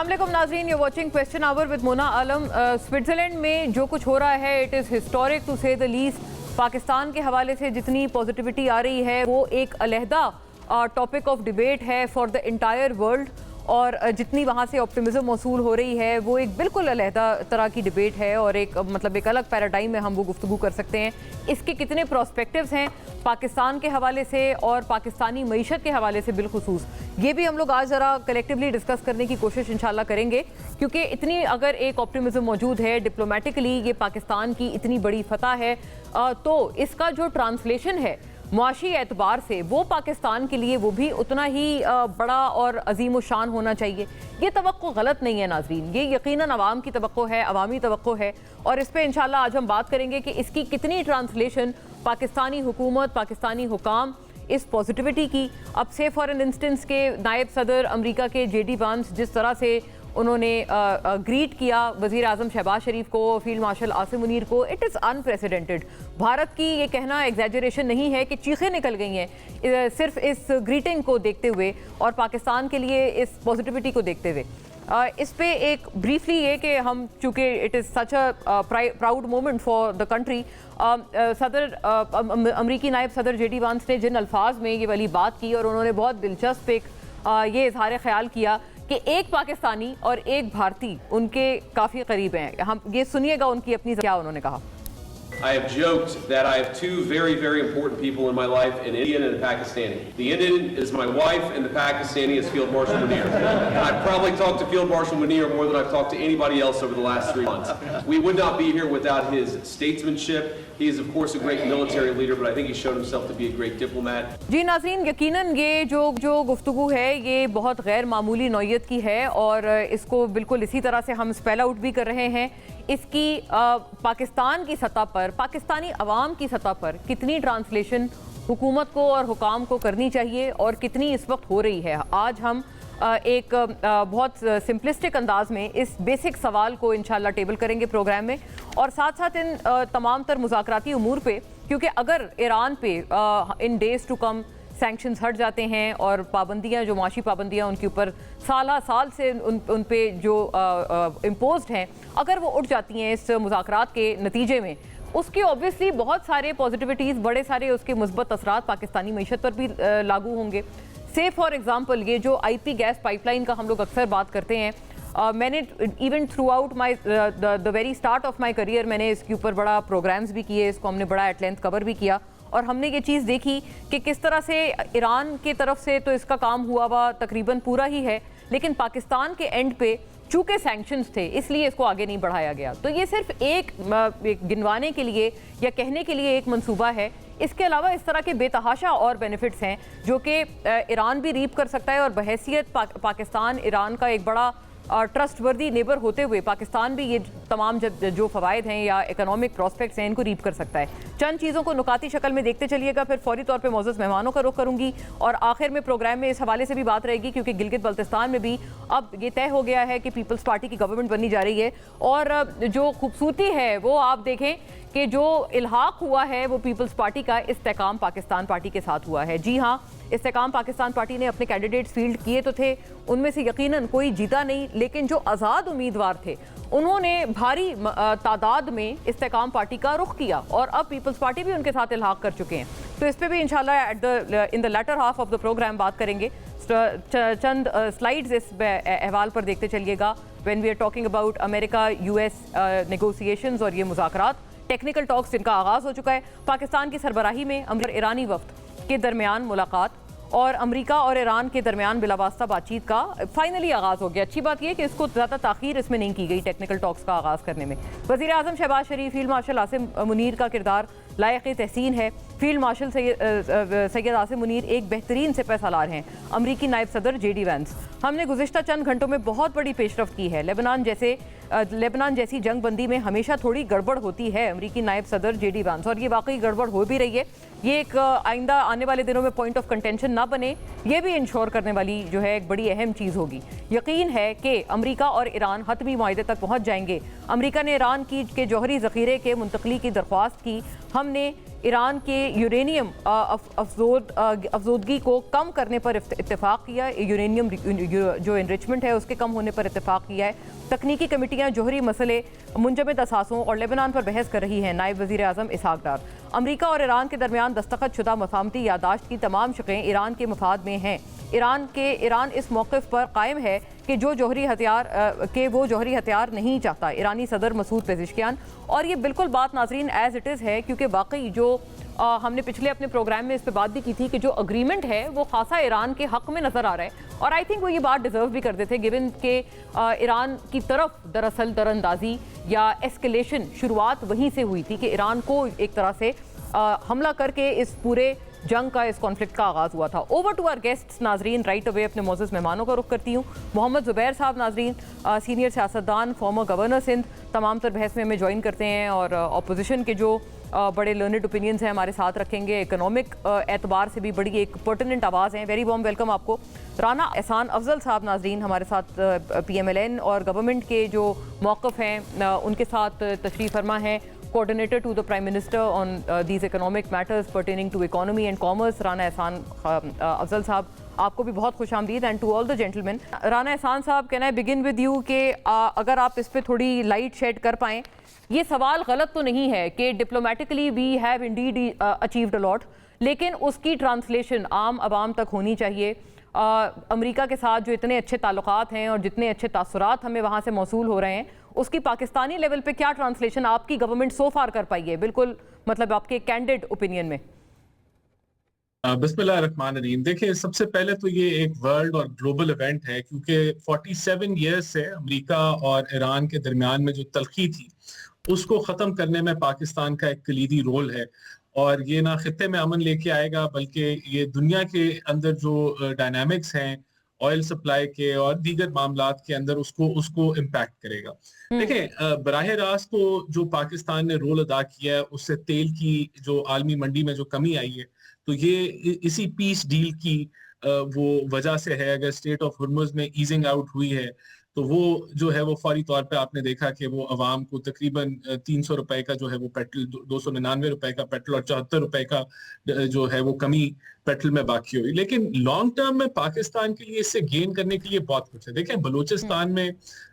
अस्सलाम वालेकुम नाज़रीन, you watching question hour with Mona Alam. Switzerland में जो कुछ हो रहा है it is historic to say the least. Pakistan के हवाले से जितनी पॉजिटिविटी आ रही है वो एक अलहदा टॉपिक ऑफ डिबेट है फॉर द इंटायर वर्ल्ड, और जितनी वहाँ से ऑप्टिमिज़म मौसूल हो रही है वो एक बिल्कुल अलहदा तरह की डिबेट है और एक मतलब एक अलग पैराडाइम में हम वो गुफ्तगू कर सकते हैं। इसके कितने प्रोस्पेक्टिव्स हैं पाकिस्तान के हवाले से और पाकिस्तानी मईशत के हवाले से बिलखुसूस, ये भी हम लोग आज ज़रा कलेक्टिवली डिस्कस करने की कोशिश इंशाल्लाह करेंगे, क्योंकि इतनी अगर एक ऑप्टिमिज़म मौजूद है डिप्लोमेटिकली, ये पाकिस्तान की इतनी बड़ी फतह है, तो इसका जो ट्रांसलेशन है मुआशी एतबार से वो पाकिस्तान के लिए वो भी उतना ही बड़ा और अजीम शान होना चाहिए। ये तवक्को गलत नहीं है नाज़रीन, ये यकीनन अवाम की तवक्को है, अवामी तवक्को है, और इस पर इंशाल्लाह आज हम बात करेंगे कि इसकी कितनी ट्रांसलेशन पाकिस्तानी हुकूमत, पाकिस्तानी हुकाम इस पॉजिटिविटी की। अब से फॉर एन इंस्टेंस के नायब सदर अमेरिका के JD वांस जिस तरह से उन्होंने ग्रीट किया वज़ीर आज़म शहबाज शरीफ को, फील्ड मार्शल आसिम मुनीर को, इट इज़ अनप्रेसिडेंटेड। भारत की ये कहना एग्जैजरेशन नहीं है कि चीखें निकल गई हैं सिर्फ इस ग्रीटिंग को देखते हुए और पाकिस्तान के लिए इस पॉजिटिविटी को देखते हुए। इस पे एक ब्रीफली ये कि हम चूँकि it is such a proud moment for the country, सदर अमरीकी नायब सदर JD वांस ने जिन अल्फाज में ये वाली बात की और उन्होंने बहुत दिलचस्प एक ये इजहार ख्याल किया कि एक पाकिस्तानी और एक भारतीय उनके काफ़ी करीब हैं। हम ये सुनिएगा उनकी अपनी क्या उन्होंने कहा। I have joked that I have two very, very important people in my life, an Indian and a Pakistani. The Indian is my wife and the Pakistani is Field Marshal Munir. And I've probably talked to Field Marshal Munir more than I've talked to anybody else over the last 3 months. We would not be here without his statesmanship. He is of course a great military leader, but I think he's shown himself to be a great diplomat. जी नाज़रीन, यकीनन ये जो गुफ्तगू है ये बहुत गैर मामूली नौयत की है और इसको बिल्कुल इसी तरह से हम स्पेल आउट भी कर रहे हैं। इसकी पाकिस्तान की सतह पर, पाकिस्तानी अवाम की सतह पर कितनी ट्रांसलेशन हुकूमत को और हुकाम को करनी चाहिए और कितनी इस वक्त हो रही है। आज हम एक बहुत सिंपलिस्टिक अंदाज में इस बेसिक सवाल को इंशाल्लाह टेबल करेंगे प्रोग्राम में, और साथ साथ इन तमाम तर मुज़ाकराती उमूर पे, क्योंकि अगर ईरान पे इन डेज़ टू कम सैंक्शंस हट जाते हैं और पाबंदियां, जो माशी पाबंदियां उनके ऊपर साल से उन पे जो इम्पोज्ड हैं, अगर वो उठ जाती हैं इस मुज़ाकरात के नतीजे में, उसकी ऑब्वियसली बहुत सारे पॉजिटिविटीज़, बड़े सारे उसके मुस्बत असरात पाकिस्तानी मईशत पर भी लागू होंगे। से फॉर एग्ज़ाम्पल ये जो IP गैस पाइपलाइन का हम लोग अक्सर बात करते हैं, मैंने even through out my the very start of my career मैंने इसके ऊपर बड़ा प्रोग्राम्स भी किए, इसको हमने बड़ा एट लेंथ कवर भी किया, और हमने ये चीज़ देखी कि किस तरह से ईरान की तरफ से तो इसका काम हुआ तकरीबन पूरा ही है, लेकिन पाकिस्तान के एंड पे चूँकि सैंक्शंस थे इसलिए इसको आगे नहीं बढ़ाया गया। तो ये सिर्फ एक गिनवाने के लिए या कहने के लिए एक मंसूबा है। इसके अलावा इस तरह के बेतहाशा और बेनिफिट्स हैं जो कि ईरान भी रीप कर सकता है, और बहैसियत पाकिस्तान ईरान का एक बड़ा ट्रस्टवर्दी नेबर होते हुए पाकिस्तान भी ये तमाम जो फ़वाइद हैं या इकोनॉमिक प्रॉस्पेक्ट्स हैं इनको रीप कर सकता है। चंद चीज़ों को नुकाती शक्ल में देखते चलिएगा, फिर फौरी तौर पे मौजूद मेहमानों का रुख करूँगी, और आखिर में प्रोग्राम में इस हवाले से भी बात रहेगी क्योंकि गिलगित बल्तिस्तान में भी अब ये तय हो गया है कि पीपल्स पार्टी की गवर्नमेंट बननी जा रही है, और जो खूबसूरती है वो आप देखें कि जो इल्हाक हुआ है वो पीपल्स पार्टी का इस्तेकाम पाकिस्तान पार्टी के साथ हुआ है। जी हाँ, इस्तेकाम पाकिस्तान पार्टी ने अपने कैंडिडेट्स फील्ड किए तो थे, उनमें से यकीनन कोई जीता नहीं, लेकिन जो आज़ाद उम्मीदवार थे उन्होंने भारी तादाद में इस्तेकाम पार्टी का रुख किया, और अब पीपल्स पार्टी भी उनके साथ इल्हाक कर चुके हैं। तो इस पर भी इंशाल्लाह in the latter half of the program बात करेंगे। चंद स्लाइड्स इस अहवाल पर देखते चलिएगा। When we are talking about America US negotiations और ये मुज़ाकरात, टेक्निकल टॉक्स जिनका आगाज़ हो चुका है, पाकिस्तान की सरबराही में ईरानी वफ्द के दरमियान मुलाकात और अमेरिका और ईरान के दरमियान बिलावास्ता बातचीत का फाइनली आगाज़ हो गया। अच्छी बात यह कि इसको ज़्यादा ताख़ीर इसमें नहीं की गई टेक्निकल टॉक्स का आगाज़ करने में। वज़ीर आज़म शहबाज शरीफ, फील्ड मार्शल आसिम मुनीर का किरदार लायक़ तहसीन है। फील्ड मार्शल सैयद आसिम मुनीर एक बेहतरीन सिपह सालार हैं। अमरीकी नायब सदर JD वांस, हमने गुज़िश्ता चंद घंटों में बहुत बड़ी पेशरफ्त की है। लेबनान जैसी जंग बंदी में हमेशा थोड़ी गड़बड़ होती है, अमरीकी नायब सदर JD वांस, और ये वाकई गड़बड़ हो भी रही है। ये एक आइंदा आने वाले दिनों में पॉइंट ऑफ कंटेंशन ना बने, ये भी इंश्योर करने वाली जो है एक बड़ी अहम चीज़ होगी। यकीन है कि अमेरिका और ईरान हतमी मुआहदे तक पहुँच जाएंगे। अमेरिका ने ईरान के जौहरी ज़ख़ीरे के मुंतकली की दरख्वास्त की। हमने ایران کے یورینیم افزودگی کو کم کرنے پر اتفاق کیا ہے. یورینیم جو انریچمنٹ ہے اس کے کم ہونے پر اتفاق کیا ہے. تکنیکی کمیٹیاں جوہری مسئلے، منجمد اثاثوں اور لیبنان پر بحث کر رہی ہیں. نائب وزیر اعظم اسحاق ڈار. امریکہ اور ایران کے درمیان دستخط شدہ مفاہمتی یادداشت کی تمام شقیں ایران کے مفاد میں ہیں. ایران اس موقف پر قائم ہے کہ وہ جوہری ہتھیار نہیں چاہتا. ایرانی صدر مسعود پزشکیان. اور یہ بالکل بات ناظرین ایز اٹ از ہے، کیونکہ واقعی جو ہم نے پچھلے اپنے پروگرام میں اس پہ بات بھی کی تھی کہ جو اگریمنٹ ہے وہ خاصا ایران کے حق میں نظر آ رہا ہے. اور آئی تھنک وہ یہ بات ڈیزرو بھی کرتے تھے، گیون کہ ایران کی طرف دراصل دراندازی یا ایسکلیشن شروعات وہیں سے ہوئی تھی کہ ایران کو ایک طرح سے حملہ کر کے اس پورے جنگ کا، اس کانفلکٹ کا آغاز ہوا تھا. اوور ٹو آر گیسٹس ناظرین، رائٹ اوے اپنے معزز مہمانوں کا رخ کرتی ہوں. محمد زبیر صاحب ناظرین، سینئر سیاستدان، فارمر گورنر سندھ، تمام تر بحث میں ہمیں جوائن کرتے ہیں اور اپوزیشن کے جو بڑے لرنڈ اوپینینز ہیں ہمارے ساتھ رکھیں گے. اکنامک اعتبار سے بھی بڑی ایک پرٹیننٹ آواز ہیں. ویری وارم ویلکم آپ کو. رانا احسان افضل صاحب ناظرین ہمارے ساتھ پی ایم ایل این اور گورنمنٹ کے جو موقف ہیں ان کے ساتھ تشریف فرما ہیں. Coordinator to the Prime Minister on these economic matters pertaining to economy and commerce, Rana احسان افضل صاحب. آپ کو بھی بہت خوش آمدید and to all the gentleman. Rana Ahsan صاحب، can I begin with you کہ اگر آپ اس پہ تھوڑی لائٹ شیڈ کر پائیں. یہ سوال غلط تو نہیں ہے کہ diplomatically we have indeed achieved a lot, لیکن اس کی ٹرانسلیشن عام عوام تک ہونی چاہیے. امریکہ کے ساتھ جو اتنے اچھے تعلقات ہیں اور جتنے اچھے تاثرات ہمیں وہاں سے موصول ہو رہے ہیں، اس کی پاکستانی لیول پہ کیا ٹرانسلیشن آپ کی گورنمنٹ سو فار کر پائی ہے؟ بالکل مطلب آپ کے کینڈیڈ اوپینین میں. بسم اللہ الرحمن الرحیم. دیکھیں، سب سے پہلے تو یہ ایک ورلڈ اور گلوبل ایونٹ ہے، کیونکہ 47 ایئرز سے امریکہ اور ایران کے درمیان میں جو تلخی تھی اس کو ختم کرنے میں پاکستان کا ایک کلیدی رول ہے. اور یہ نہ خطے میں امن لے کے آئے گا، بلکہ یہ دنیا کے اندر جو ڈائنامکس ہیں آئل سپلائی کے اور دیگر معاملات کے اندر اس کو امپیکٹ کرے گا. دیکھیں، براہ راست تو جو پاکستان نے رول ادا کیا ہے اس سے تیل کی جو عالمی منڈی میں جو کمی آئی ہے، تو یہ اسی پیس ڈیل کی وہ وجہ سے ہے. اگر اسٹریٹ آف ہرمز میں ایزنگ آؤٹ ہوئی ہے تو وہ جو ہے وہ فوری طور پہ آپ نے دیکھا کہ وہ عوام کو تقریباً 300 روپے کا جو ہے وہ پیٹرول، 299 روپے کا پیٹرول اور 74 روپے کا جو ہے وہ کمی پیٹرول میں باقی ہوئی. لیکن لانگ ٹرم میں پاکستان کے لیے اس سے گین کرنے کے لیے بہت کچھ ہے. دیکھیں، بلوچستان میں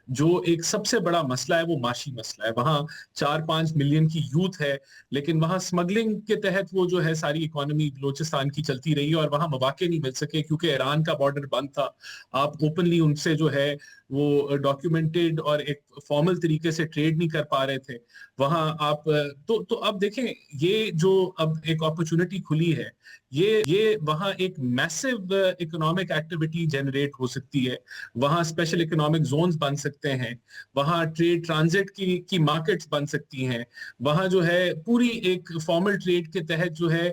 جو ایک سب سے بڑا مسئلہ ہے وہ معاشی مسئلہ ہے. وہاں 4-5 ملین کی یوتھ ہے، لیکن وہاں سمگلنگ کے تحت وہ جو ہے ساری اکانومی بلوچستان کی چلتی رہی اور وہاں مواقع نہیں مل سکے کیونکہ ایران کا بارڈر بند تھا. آپ اوپنلی ان سے جو ہے وہ ڈاکیومنٹڈ اور ایک فارمل طریقے سے ٹریڈ نہیں کر پا رہے تھے وہاں آپ. تو اب دیکھیں، یہ جو اب ایک اپرچونٹی کھلی ہے، یہ وہاں ایک میسو اکنامک ایکٹیویٹی جنریٹ ہو سکتی ہے. وہاں اسپیشل اکنامک زونز بن سکتے ہیں، وہاں ٹریڈ ٹرانزٹ کی مارکیٹس بن سکتی ہیں، وہاں جو ہے پوری ایک فارمل ٹریڈ کے تحت جو ہے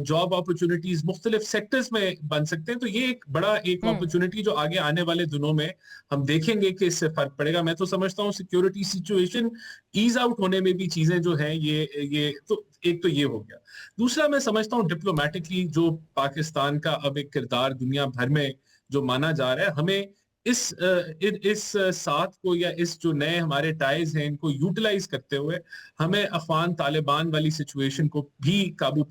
جاب اپرچونٹیز مختلف سیکٹرز میں بن سکتے ہیں. تو یہ ایک بڑا ایک اپرچونٹی جو آگے آنے والے دنوں میں ہم دیکھیں گے کہ اس سے فرق پڑے گا. میں تو سمجھتا ہوں سیکیورٹی سچویشن ایز آؤٹ ہونے میں بھی چیزیں جو ہیں یہ تو ایک تو یہ ہو گیا. دوسرا، میں سمجھتا ہوں ڈپلومیٹکلی جو پاکستان کا اب ایک کردار دنیا بھر میں جو مانا جا رہا ہے، ہمیں اس ساتھ کو یا اس جو نئے ہمارے ٹائز ہیں ان کو یوٹیلائز کرتے ہوئے ہمیں افغان طالبان والی سچویشن کو بھی قابو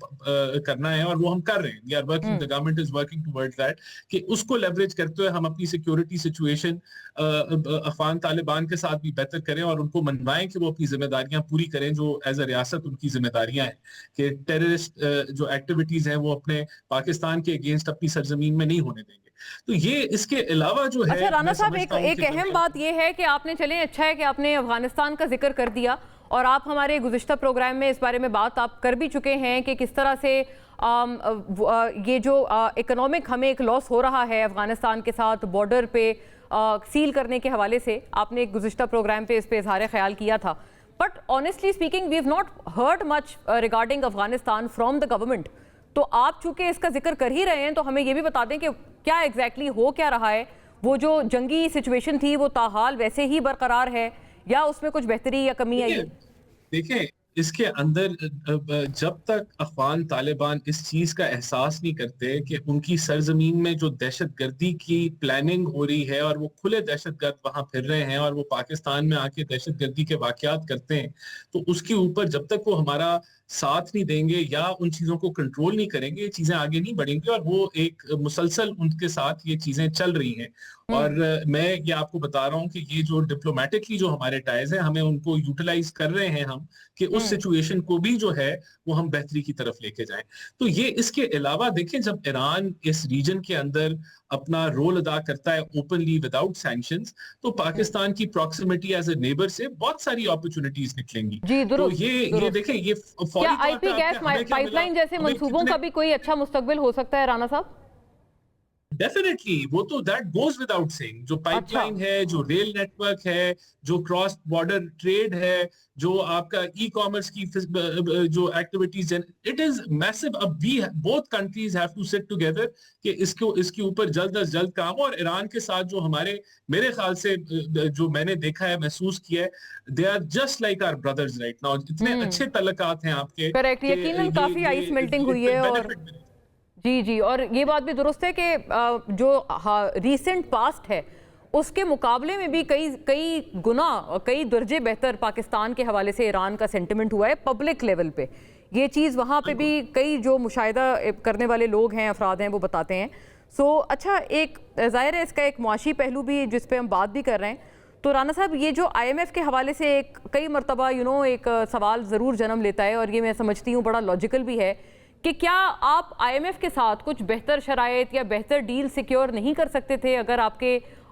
کرنا ہے، اور وہ ہم کر رہے ہیں. the government is working towards that کہ اس کو لیوریج کرتے ہوئے ہم اپنی سیکیورٹی سچویشن افغان طالبان کے ساتھ بھی بہتر کریں اور ان کو منوائیں کہ وہ اپنی ذمہ داریاں پوری کریں جو ایز اے ریاست ان کی ذمہ داریاں ہیں، کہ ٹیررسٹ جو ایکٹیویٹیز ہیں وہ اپنے پاکستان کے اگینسٹ اپنی سرزمین میں نہیں ہونے دیں گے. تو یہ اس کے علاوہ جو ہے. اچھا رانا صاحب، ایک اہم بات یہ ہے کہ آپ نے، چلیں اچھا ہے کہ آپ نے افغانستان کا ذکر کر دیا، اور آپ ہمارے گزشتہ پروگرام میں اس بارے میں بات آپ کر بھی چکے ہیں کہ کس طرح سے یہ جو اکنامک ہمیں ایک لاس ہو رہا ہے افغانستان کے ساتھ بارڈر پہ سیل کرنے کے حوالے سے. آپ نے ایک گزشتہ پروگرام پہ اس پہ اظہار خیال کیا تھا. But honestly speaking we have not heard much regarding Afghanistan from the government. تو آپ چونکہ اس کا ذکر کر ہی رہے ہیں تو ہمیں یہ بھی بتا دیں کہ کیا ایگزیکٹلی ہو کیا رہا ہے. وہ جو جنگی سچویشن تھی وہ تاحال ویسے ہی برقرار ہے یا اس میں کچھ بہتری یا کمی آئی؟ دیکھیں، اس کے اندر جب تک افغان طالبان اس چیز کا احساس نہیں کرتے کہ ان کی سرزمین میں جو دہشت گردی کی پلاننگ ہو رہی ہے اور وہ کھلے دہشت گرد وہاں پھر رہے ہیں اور وہ پاکستان میں آ کے دہشت گردی کے واقعات کرتے ہیں، تو اس کے اوپر جب تک وہ ہمارا साथ नहीं देंगे या उन चीजों को कंट्रोल नहीं करेंगे, ये चीजें आगे नहीं बढ़ेंगी। और वो एक मुसलसल उनके साथ ये चीजें चल रही हैं। और मैं ये आपको बता रहा हूँ कि ये जो डिप्लोमेटिकली जो हमारे टाइज हैं, हमें उनको यूटिलाइज कर रहे हैं हम, कि उस सिचुएशन को भी जो है वो हम बेहतरी की तरफ लेके जाएं। तो ये इसके अलावा देखें, जब ईरान इस रीजन के अंदर अपना रोल अदा करता है ओपनली विदाउट सैंक्शंस, तो पाकिस्तान की प्रॉक्सिमिटी एज ए नेबर से बहुत सारी अपॉर्चुनिटीज निकलेंगी। जी, तो ये देखें, ये क्या आईपी गैस पाइपलाइन जैसे मंसूबों का भी कोई अच्छा मुस्तकबिल हो सकता है राणा साहब? डेफिनेटली, वो तो दैट गोज विदाउट सेइंग। जो पाइपलाइन है, जो रेल नेटवर्क है, जो क्रॉस बॉर्डर ट्रेड है, जो आपका ई कॉमर्स की जो एक्टिविटीज है, इट इज मैसिव। अब we both countries have to sit together कि इसके ऊपर जल्द अज जल्द काम हो। और ईरान के साथ जो मेरे ख्याल से जो मैंने देखा है, महसूस किया है, they are just like our brothers right now. इतने अच्छे तल्लुकात हैं आपके। करेक्ट, यकीनन काफी आइस मेल्टिंग हुई है। और जी, और ये बात भी दुरुस्त है कि जो रीसेंट पास्ट है उसके मुकाबले में भी कई गुना और कई दर्जे बेहतर पाकिस्तान के हवाले से ईरान का सेंटिमेंट हुआ है पब्लिक लेवल पे। ये चीज़ वहाँ पे भी कई जो मुशाहिदा करने वाले लोग हैं, अफराद हैं, वो बताते हैं। सो अच्छा, एक ज़ाहिर है इसका एक मुआशी पहलू भी जिस पे हम बात भी कर रहे हैं। तो राना साहब, ये जो IMF के हवाले से कई मरतबा एक सवाल ज़रूर जन्म लेता है, और ये मैं समझती हूँ बड़ा लॉजिकल भी है, कि क्या आप IMF के साथ कुछ बेहतर शराइत या बेहतर डील सिक्योर नहीं कर सकते थे अगर आपके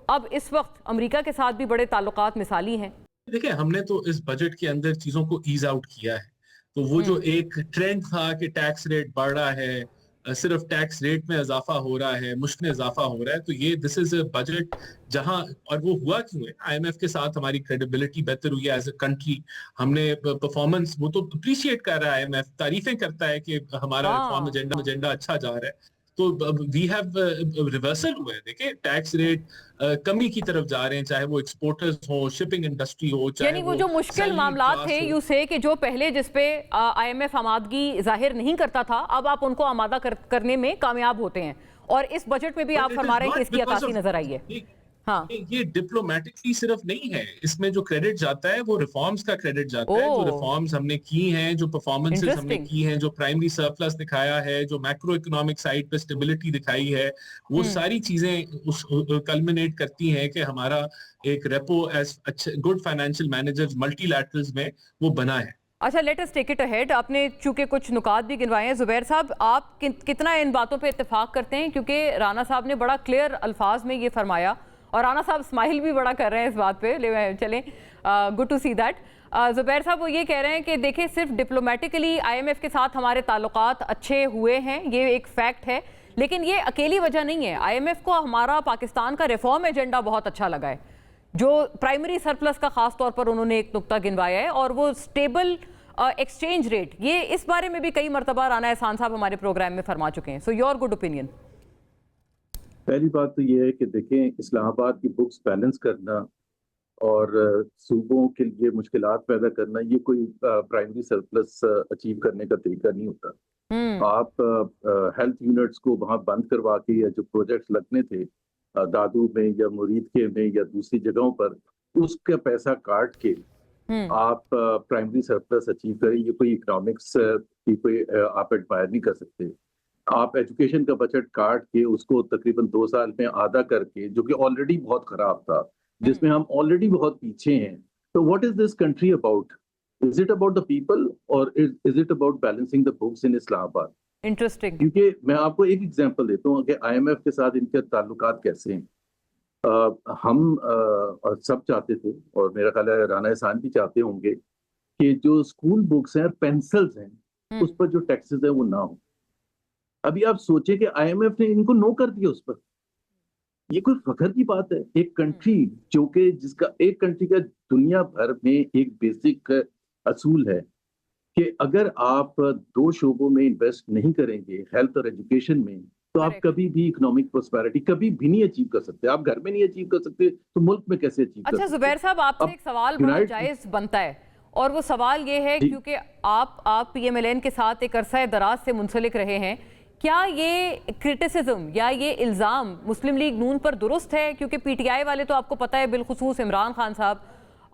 अब इस वक्त अमेरिका के साथ भी बड़े ताल्लुकात मिसाली हैं? देखिए, हमने तो इस बजट के अंदर चीजों को ईज आउट किया है। तो वो जो एक ट्रेंड था कि टैक्स रेट बढ़ रहा है, सिर्फ टैक्स रेट में इजाफा हो रहा है, मुश्त में इजाफा हो रहा है, तो ये दिस इज अ बजट जहां, और वो हुआ क्यों है? IMF के साथ हमारी क्रेडिबिलिटी बेहतर हुई है एज अ कंट्री। हमने परफॉर्मेंस, वो तो अप्रिशिएट कर रहा है IMF, तारीफें करता है कि हमारा रिफॉर्म एजेंडा अच्छा जा रहा है। तो वी हैव रिवर्सल हुआ है। देखिए, टैक्स रेट कमी की तरफ जा रहे हैं, चाहे वो एक्सपोर्टर्स हो, शिपिंग इंडस्ट्री हो, चाहे यानी वो जो मुश्किल मामला थे यू से कि जो पहले जिस पे IMF आमादगी जाहिर नहीं करता था, अब आप उनको आमादा करने में कामयाब होते हैं। और इस बजट में भी आप फरमा रहे हैं कि इसकी अक्कासी नजर आई है। हाँ, ये डिप्लोमेटिकली सिर्फ नहीं है, इसमें जो क्रेडिट जाता है वो रिफॉर्म्स का क्रेडिट जाता है। जो रिफॉर्म्स हमने की हैं, जो परफॉर्मेंसेस हमने की हैं, जो प्राइमरी सरप्लस दिखाया है, जो मैक्रो इकोनॉमिक साइड पे स्टेबिलिटी दिखाई है, वो सारी चीजें उस कल्मिनेट करती हैं कि हमारा एक रेपो as good financial managers multilaterals में वो बना है। अच्छा, let us take it ahead. आपने चूंकि कुछ नुकात भी गिनवाए हैं, जुबैर साहब, आप कितना इन बातों पे इत्तेफाक करते हैं? क्योंकि राना साहब ने बड़ा क्लियर अल्फाज में ये फरमाया, और राना साहब स्माइल भी बड़ा कर रहे हैं इस बात पे, चलें, good to see that. Zubair साहब वो ये कह रहे हैं कि देखिए, सिर्फ डिप्लोमेटिकली IMF के साथ हमारे ताल्लुकात अच्छे हुए हैं, ये एक फैक्ट है, लेकिन ये अकेली वजह नहीं है। IMF को हमारा पाकिस्तान का रिफॉर्म एजेंडा बहुत अच्छा लगा है, जो प्राइमरी सरप्लस का खास तौर पर उन्होंने एक नुक्ता गिनवाया है, और वो स्टेबल एक्सचेंज रेट, ये इस बारे में भी कई मरतबा राना एहसान साहब हमारे प्रोग्राम में फरमा चुके हैं। So your good opinion. पहली बात तो ये है कि देखें, इस्लामाबाद की बुक्स बैलेंस करना और सूबों के लिए मुश्किलात पैदा करना, ये कोई प्राइमरी सरप्लस अचीव करने का तरीका नहीं होता। आप हेल्थ यूनिट्स को वहाँ बंद करवा के, या जो प्रोजेक्ट्स लगने थे दादू में या मुरीद के में या दूसरी जगहों पर, उसका पैसा काट के आप प्राइमरी सरप्लस अचीव करें, ये कोई इकोनॉमिक्स की कोई आप एडमायर नहीं कर सकते। आप एजुकेशन का बजट काट के उसको तकरीबन 2 साल में आधा करके, जो कि ऑलरेडी बहुत खराब था, जिसमें हम ऑलरेडी बहुत पीछे हैं, तो what is this country about? Is it about the people और is it about balancing the books in Islamabad? Interesting. क्योंकि मैं आपको एक एग्जांपल देता हूँ कि IMF के साथ इनके ताल्लुकात कैसे हैं। हम सब चाहते थे, और मेरा ख्याल है राना एहसान भी चाहते होंगे, कि जो स्कूल बुक्स हैं, पेंसिल्स हैं, उस पर जो टैक्सेस है वो ना हो। अभी आप सोचे कि IMF ने इनको नो कर दिया उस पर। ये कोई फखर की बात है? एक कंट्री जो कि जिसका एक कंट्री का दुनिया भर में एक बेसिक असूल है कि अगर आप 2 शोबों में इन्वेस्ट नहीं करेंगे, हेल्थ और एजुकेशन में, तो आप कभी भी इकोनॉमिक प्रोस्पेरिटी कभी भी नहीं अचीव कर सकते। आप घर में नहीं अचीव कर सकते तो मुल्क में कैसे अचीव कर सकते? अच्छा जुबैर साहब, आपसे एक सवाल बड़ा जायज बनता है, और वो सवाल ये है, क्योंकि आप PMLN के साथ एक अरसा दराज से मुंसलिक रहे हैं, क्या ये क्रिटिसिज्म या ये इल्ज़ाम मुस्लिम लीग नून पर दुरुस्त है? क्योंकि PTI वाले तो आपको पता है, बिलखुसूस इमरान खान साहब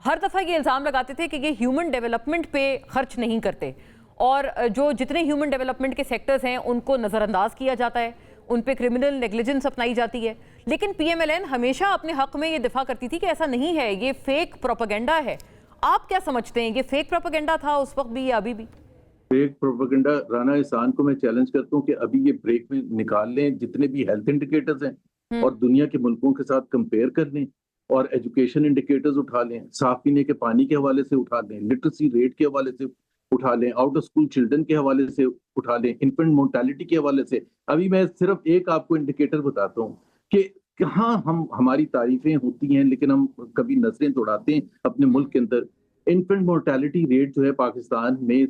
हर दफ़ा ये इल्ज़ाम लगाते थे कि ये ह्यूमन डेवलपमेंट पे खर्च नहीं करते, اور جو جتنے ہیومن ڈیولپمنٹ کے سیکٹرز ہیں ان کو نظر انداز کیا جاتا ہے, ان پہ کرمنل نیگلیجنس اپنائی جاتی ہے. لیکن پی ایم ایل این ہمیشہ اپنے حق میں یہ دفاع کرتی تھی کہ ایسا نہیں ہے, یہ فیک پروپیگنڈا ہے. آپ کیا سمجھتے ہیں, یہ فیک پروپیگنڈا تھا اس وقت بھی یا ابھی بھی؟ فیک پروپیگنڈا رانا احسان کو میں چیلنج کرتا ہوں کہ ابھی یہ بریک میں نکال لیں جتنے بھی ہیلتھ انڈیکیٹرز ہیں اور دنیا کے ملکوں کے ساتھ کمپیئر کر لیں, اور ایجوکیشن انڈیکیٹرز اٹھا لیں, صاف پینے کے پانی کے حوالے سے اٹھا لیں, لٹریسی ریٹ کے حوالے سے اٹھا لیں, آؤٹ آف اسکول چلڈرن کے حوالے سے اٹھا لیں, انفنٹ مورٹیلٹی کے حوالے سے. ابھی میں صرف ایک آپ کو انڈیکیٹر بتاتا ہوں کہ کہاں ہماری تعریفیں ہوتی ہیں لیکن ہم کبھی نظریں دوڑاتے ہیں اپنے ملک کے اندر. انفنٹ مورٹیلٹی ریٹ جو ہے پاکستان میں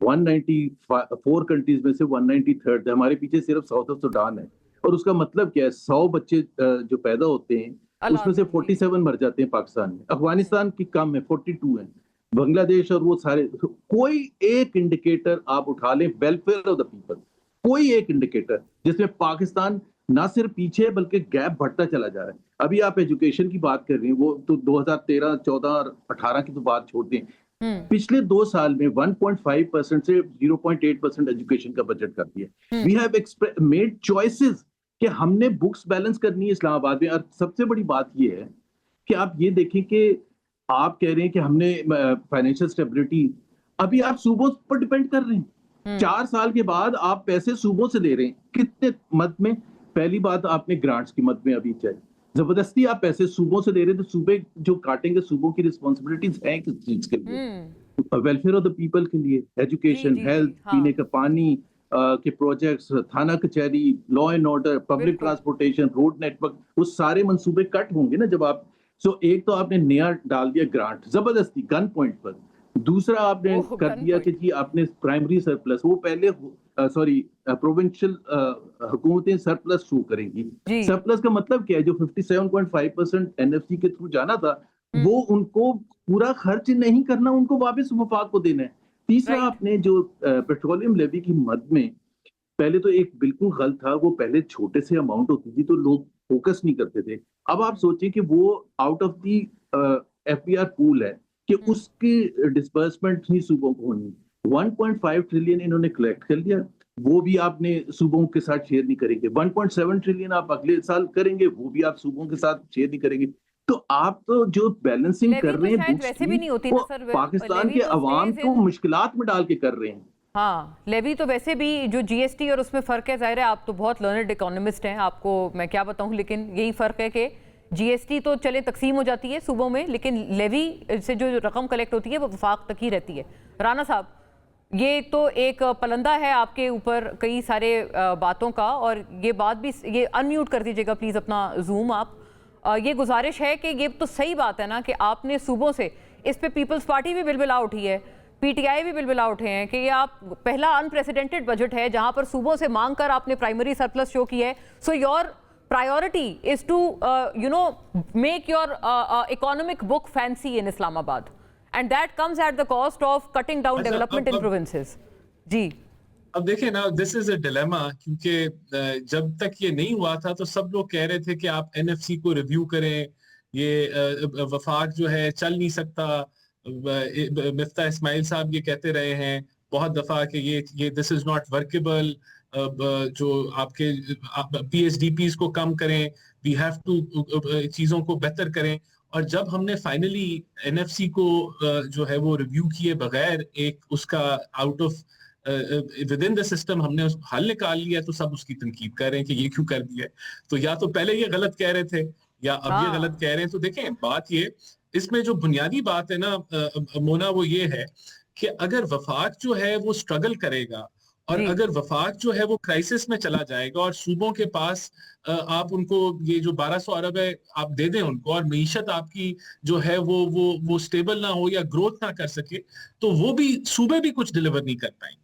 194 کنٹریز میں سے 193rd ہے, ہمارے پیچھے صرف ساؤتھ آف سوڈان ہے. اور اس کا مطلب کیا ہے, 100 بچے جو پیدا ہوتے ہیں اس میں سے 47 مر جاتے ہیں پاکستان میں. افغانستان کی کم ہے, 42 ہیں. بنگلہ دیش اور وہ سارے, کوئی ایک انڈیکیٹر آپ اٹھا لیں ویلفیئر آف دا پیپل, کوئی ایک انڈیکیٹر جس میں پاکستان نہ صرف پیچھے بلکہ گیپ بڑھتا چلا جا رہا ہے. ابھی آپ ایجوکیشن کی بات کر رہے ہیں, وہ تو 2013, 14 اور 18 کی تو بات چھوڑ دیں. پچھلے 2 سال میں 1.5% سے 0.8% ایجوکیشن کا بجٹ کر دیا. وی ہیو میڈ چوائسز کہ ہم نے بکس بیلنس کرنی ہے اسلام آباد میں. اور سب سے بڑی بات یہ ہے کہ آپ یہ دیکھیں کہ آپ کہہ رہے ہیں کہ ہم نے فائنینشیل اسٹیبلٹی, ابھی آپ صوبوں پر ڈیپینڈ کر رہے ہیں. 4 سال کے بعد آپ پیسے صوبوں سے لے رہے ہیں. کتنے مد میں, پہلی بات آپ نے گرانٹس کی مد میں ابھی چاہیے زبردستی آپ پیسے صوبوں سے لے رہے ہیں, تو صوبے جو کاٹیں گے, صوبوں کی رسپانسبلٹیز ہیں کس چیز کے لیے؟ ویلفیئر آف دا پیپل کے لیے, ایجوکیشن, ہیلتھ, پینے کا پانی کے پروجیکٹس, تھانہ کچہری, law and order, public transportation, road network, وہ سارے منصوبے کٹ ہوں گے نا جب آپ. سو ایک تو آپ نے نیا ڈال دیا گرانٹ زبردستی گن پوائنٹ پر. دوسرا آپ نے کر دیا کہ جی آپ نے پرائمری سرپلس, وہ پہلے پروونشل حکومتیں سرپلس شو کریں گی. سرپلس کا مطلب کیا ہے, جو 57.5% NFC کے تھرو جانا تھا وہ ان کو پورا خرچ نہیں کرنا, ان کو واپس وفاق کو دینا ہے. تیسرا آپ نے جو پیٹرولیم لیوی کی مد میں, پہلے تو ایک بالکل غلط تھا, وہ پہلے چھوٹے سے اماؤنٹ ہوتی تھی تو لوگ فوکس نہیں کرتے تھے. اب آپ سوچیں کہ وہ آؤٹ آف دی FBR پول ہے کہ اس کی ڈسبرسمنٹ ہی صوبوں کو ہونی. 1.5 ٹریلین انہوں نے کلیکٹ کر لیا, وہ بھی آپ نے صوبوں کے ساتھ شیئر نہیں کریں گے. 1.7 ٹریلین آپ اگلے سال کریں گے, وہ بھی آپ صوبوں کے ساتھ شیئر نہیں کریں گے. تو آپ تو جو بیلنسنگ کر رہے ہیں وہ پاکستان کے عوام کو مشکلات میں ڈال کے کر رہے ہیں. ہاں, لیوی تو ویسے بھی جو جی ایس ٹی اور اس میں فرق ہے, ظاہر ہے آپ تو بہت لرنڈ اکانومسٹ ہیں, آپ کو میں کیا بتاؤں, لیکن یہی فرق ہے کہ جی ایس ٹی تو چلے تقسیم ہو جاتی ہے صوبوں میں, لیکن لیوی سے جو رقم کلیکٹ ہوتی ہے وہ وفاق تک ہی رہتی ہے. رانا صاحب, یہ تو ایک پلندہ ہے آپ کے اوپر کئی سارے باتوں کا, اور یہ بات بھی, یہ انمیوٹ کر دیجیے گا پلیز اپنا زوم آپ. یہ گزارش ہے کہ یہ تو صحیح بات ہے نا کہ آپ نے صوبوں سے, اس پہ پیپلز پارٹی بھی بلبلا اٹھی ہے, پی ٹی آئی بھی بلبلا اٹھے ہیں کہ یہ آپ پہلا انپریسیڈنٹڈ بجٹ ہے جہاں پر صوبوں سے مانگ کر آپ نے پرائمری سرپلس شو کی ہے. So your priority is to make your economic book fancy in Islamabad, and that comes at the cost of cutting down development in provinces. جی اب دیکھیں نا, this is a dilemma, کیونکہ جب تک یہ نہیں ہوا تھا تو سب لوگ کہہ رہے تھے کہ آپ NFC کو ریویو کریں, یہ وفاق جو ہے چل نہیں سکتا. مفتاح اسماعیل صاحب یہ کہتے رہے ہیں بہت دفعہ کہ یہ this is not workable, جو آپ کے PSDPs کو کم کریں, we have to چیزوں کو بہتر کریں. اور جب ہم نے فائنلی NFC کو جو ہے وہ ریویو کیے بغیر ایک اس کا out of with in the system ہم نے حل نکال لیا, تو سب اس کی تنقید کر رہے ہیں کہ یہ کیوں کر دیا ہے. تو یا تو پہلے یہ غلط کہہ رہے تھے یا اب یہ غلط کہہ رہے ہیں. تو دیکھیں بات یہ, اس میں جو بنیادی بات ہے نا مونا, وہ یہ ہے کہ اگر وفاق جو ہے وہ اسٹرگل کرے گا, اور اگر وفاق جو ہے وہ کرائسس میں چلا جائے گا, اور صوبوں کے پاس آپ ان کو یہ جو 1200 ارب ہے آپ دے دیں ان کو, اور معیشت آپ کی جو ہے وہ سٹیبل نہ ہو یا گروتھ نہ کر سکے, تو وہ بھی صوبے بھی کچھ ڈیلیور نہیں کر پائیں گے.